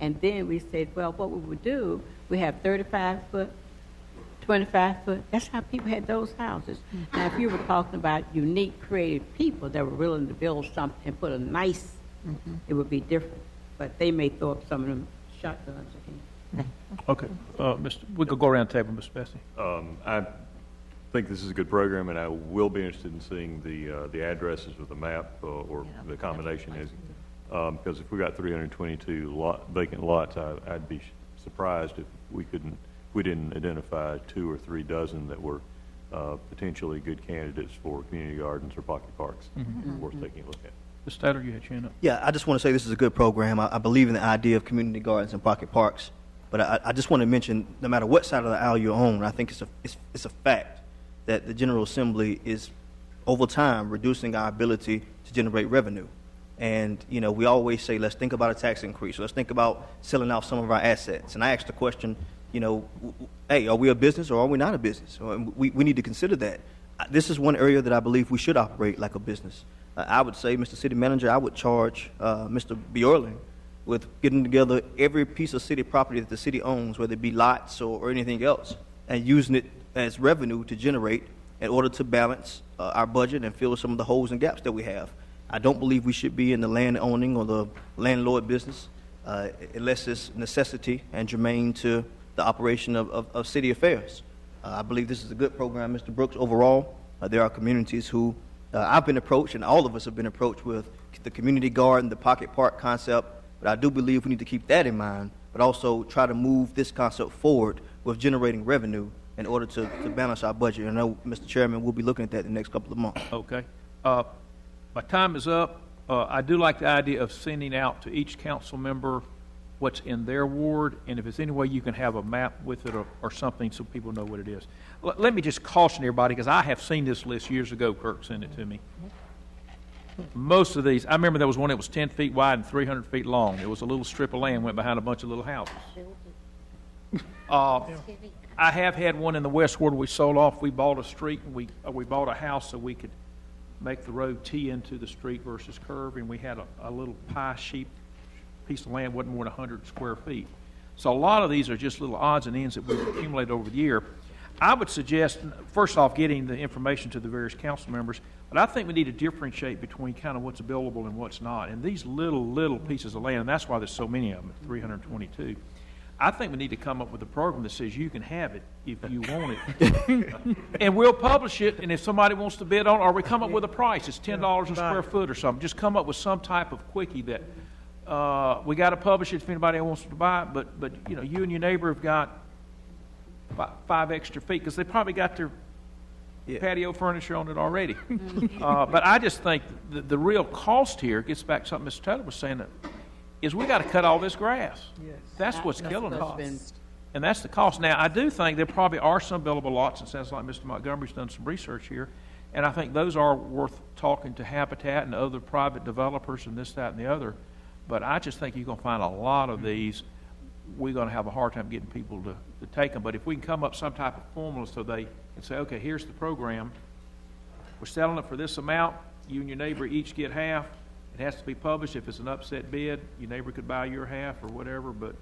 And then we said, well, what we would do, we have 35 foot, 25 foot. That's how people had those houses. Now, if you were talking about unique, creative people that were willing to build something and put a nice, it would be different. But they may throw up some of them shotguns again. Okay, we could go around the table, Mr. Bessie. I think this is a good program, and I will be interested in seeing the addresses with the map or the combination is, because if we got 322 vacant lots, I'd be surprised if we didn't identify 2 or 3 dozen that were potentially good candidates for community gardens or pocket parks. Worth taking a look at. Mr. Taylor, you had your hand up. Yeah, I just want to say this is a good program. I believe in the idea of community gardens and pocket parks, but I just want to mention, no matter what side of the aisle you're on, I think it's a fact that the General Assembly is, over time, reducing our ability to generate revenue. And, you know, we always say, let's think about a tax increase. Let's think about selling off some of our assets. And I asked the question, you know, hey, are we a business or are we not a business? We need to consider that. This is one area that I believe we should operate like a business. I would say, Mr. City Manager, I would charge Mr. Bjorling with getting together every piece of city property that the city owns, whether it be lots or anything else, and using it as revenue to generate in order to balance our budget and fill some of the holes and gaps that we have. I don't believe we should be in the land owning or the landlord business unless it's necessity and germane to the operation of city affairs. I believe this is a good program, Mr. Brooks. Overall, there are communities who I've been approached, and all of us have been approached with the community garden, the pocket park concept, but I do believe we need to keep that in mind, but also try to move this concept forward with generating revenue in order to balance our budget. I know, Mr. Chairman, we'll be looking at that in the next couple of months. Okay. My time is up. I do like the idea of sending out to each council member what's in their ward, and if there's any way you can have a map with it or something so people know what it is. Let me just caution everybody, because I have seen this list years ago. Kirk sent it to me. Most of these, I remember there was one that was 10 feet wide and 300 feet long. It was a little strip of land went behind a bunch of little houses. I have had one in the West Ward we sold off. We bought a street, and we bought a house so we could make the road tee into the street versus curve, and we had a little pie sheep piece of land, wasn't more than 100 square feet. So a lot of these are just little odds and ends that we've accumulated over the year. I would suggest, first off, getting the information to the various council members, but I think we need to differentiate between kind of what's available and what's not. And these little pieces of land, and that's why there's so many of them, 322, I think we need to come up with a program that says you can have it if you want it. And we'll publish it, and if somebody wants to bid on it, or we come up with a price, it's $10 a square foot or something. Just come up with some type of quickie that we got to publish it if anybody wants to buy it, but you know, you and your neighbor have got 5 extra feet, because they probably got their patio furniture on it already. But I just think the real cost here gets back to something Mr. Taylor was saying, is we got to cut all this grass. Yes. That's what's killing us. And that's the cost. Now, I do think there probably are some buildable lots. It sounds like Mr. Montgomery's done some research here, and I think those are worth talking to Habitat and other private developers and this, that, and the other. But I just think you're going to find a lot of these. We're going to have a hard time getting people to take them. But if we can come up with some type of formula so they can say, okay, here's the program. We're selling it for this amount. You and your neighbor each get half. It has to be published. If it's an upset bid, your neighbor could buy your half or whatever. But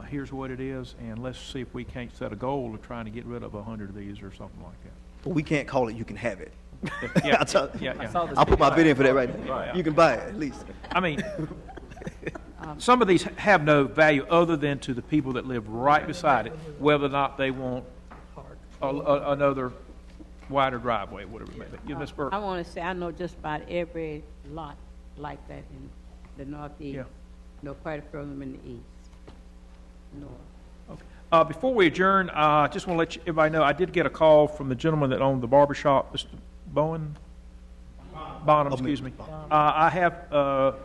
here's what it is, and let's see if we can't set a goal of trying to get rid of 100 of these or something like that. But we can't call it you can have it. Yeah. I'll put my bid in for that right now. Right. You can buy it, at least. I mean, some of these have no value other than to the people that live right beside it, whether or not they want another wider driveway, whatever it may be. Ms. Burke. I want to say I know just about every lot like that in the northeast. Yeah. No, quite a few of them in the east. No. Okay. Before we adjourn, I just want to let everybody know I did get a call from the gentleman that owned the barbershop, Mr. Bonham, excuse me. I have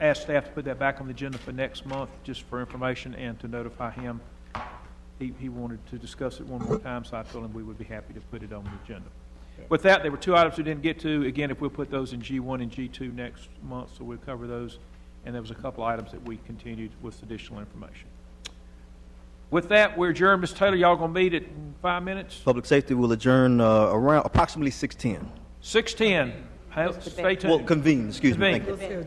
asked staff to put that back on the agenda for next month, just for information and to notify him. He wanted to discuss it one more time, so I told him we would be happy to put it on the agenda. With that, there were 2 items we didn't get to. Again, if we'll put those in G1 and G2 next month, so we'll cover those. And there was a couple items that we continued with additional information. With that, we're adjourned. Mr. Taylor, y'all going to meet in 5 minutes? Public Safety will adjourn around approximately 6:10. 6:10. Stay tuned. Well, convene, excuse me. Convene.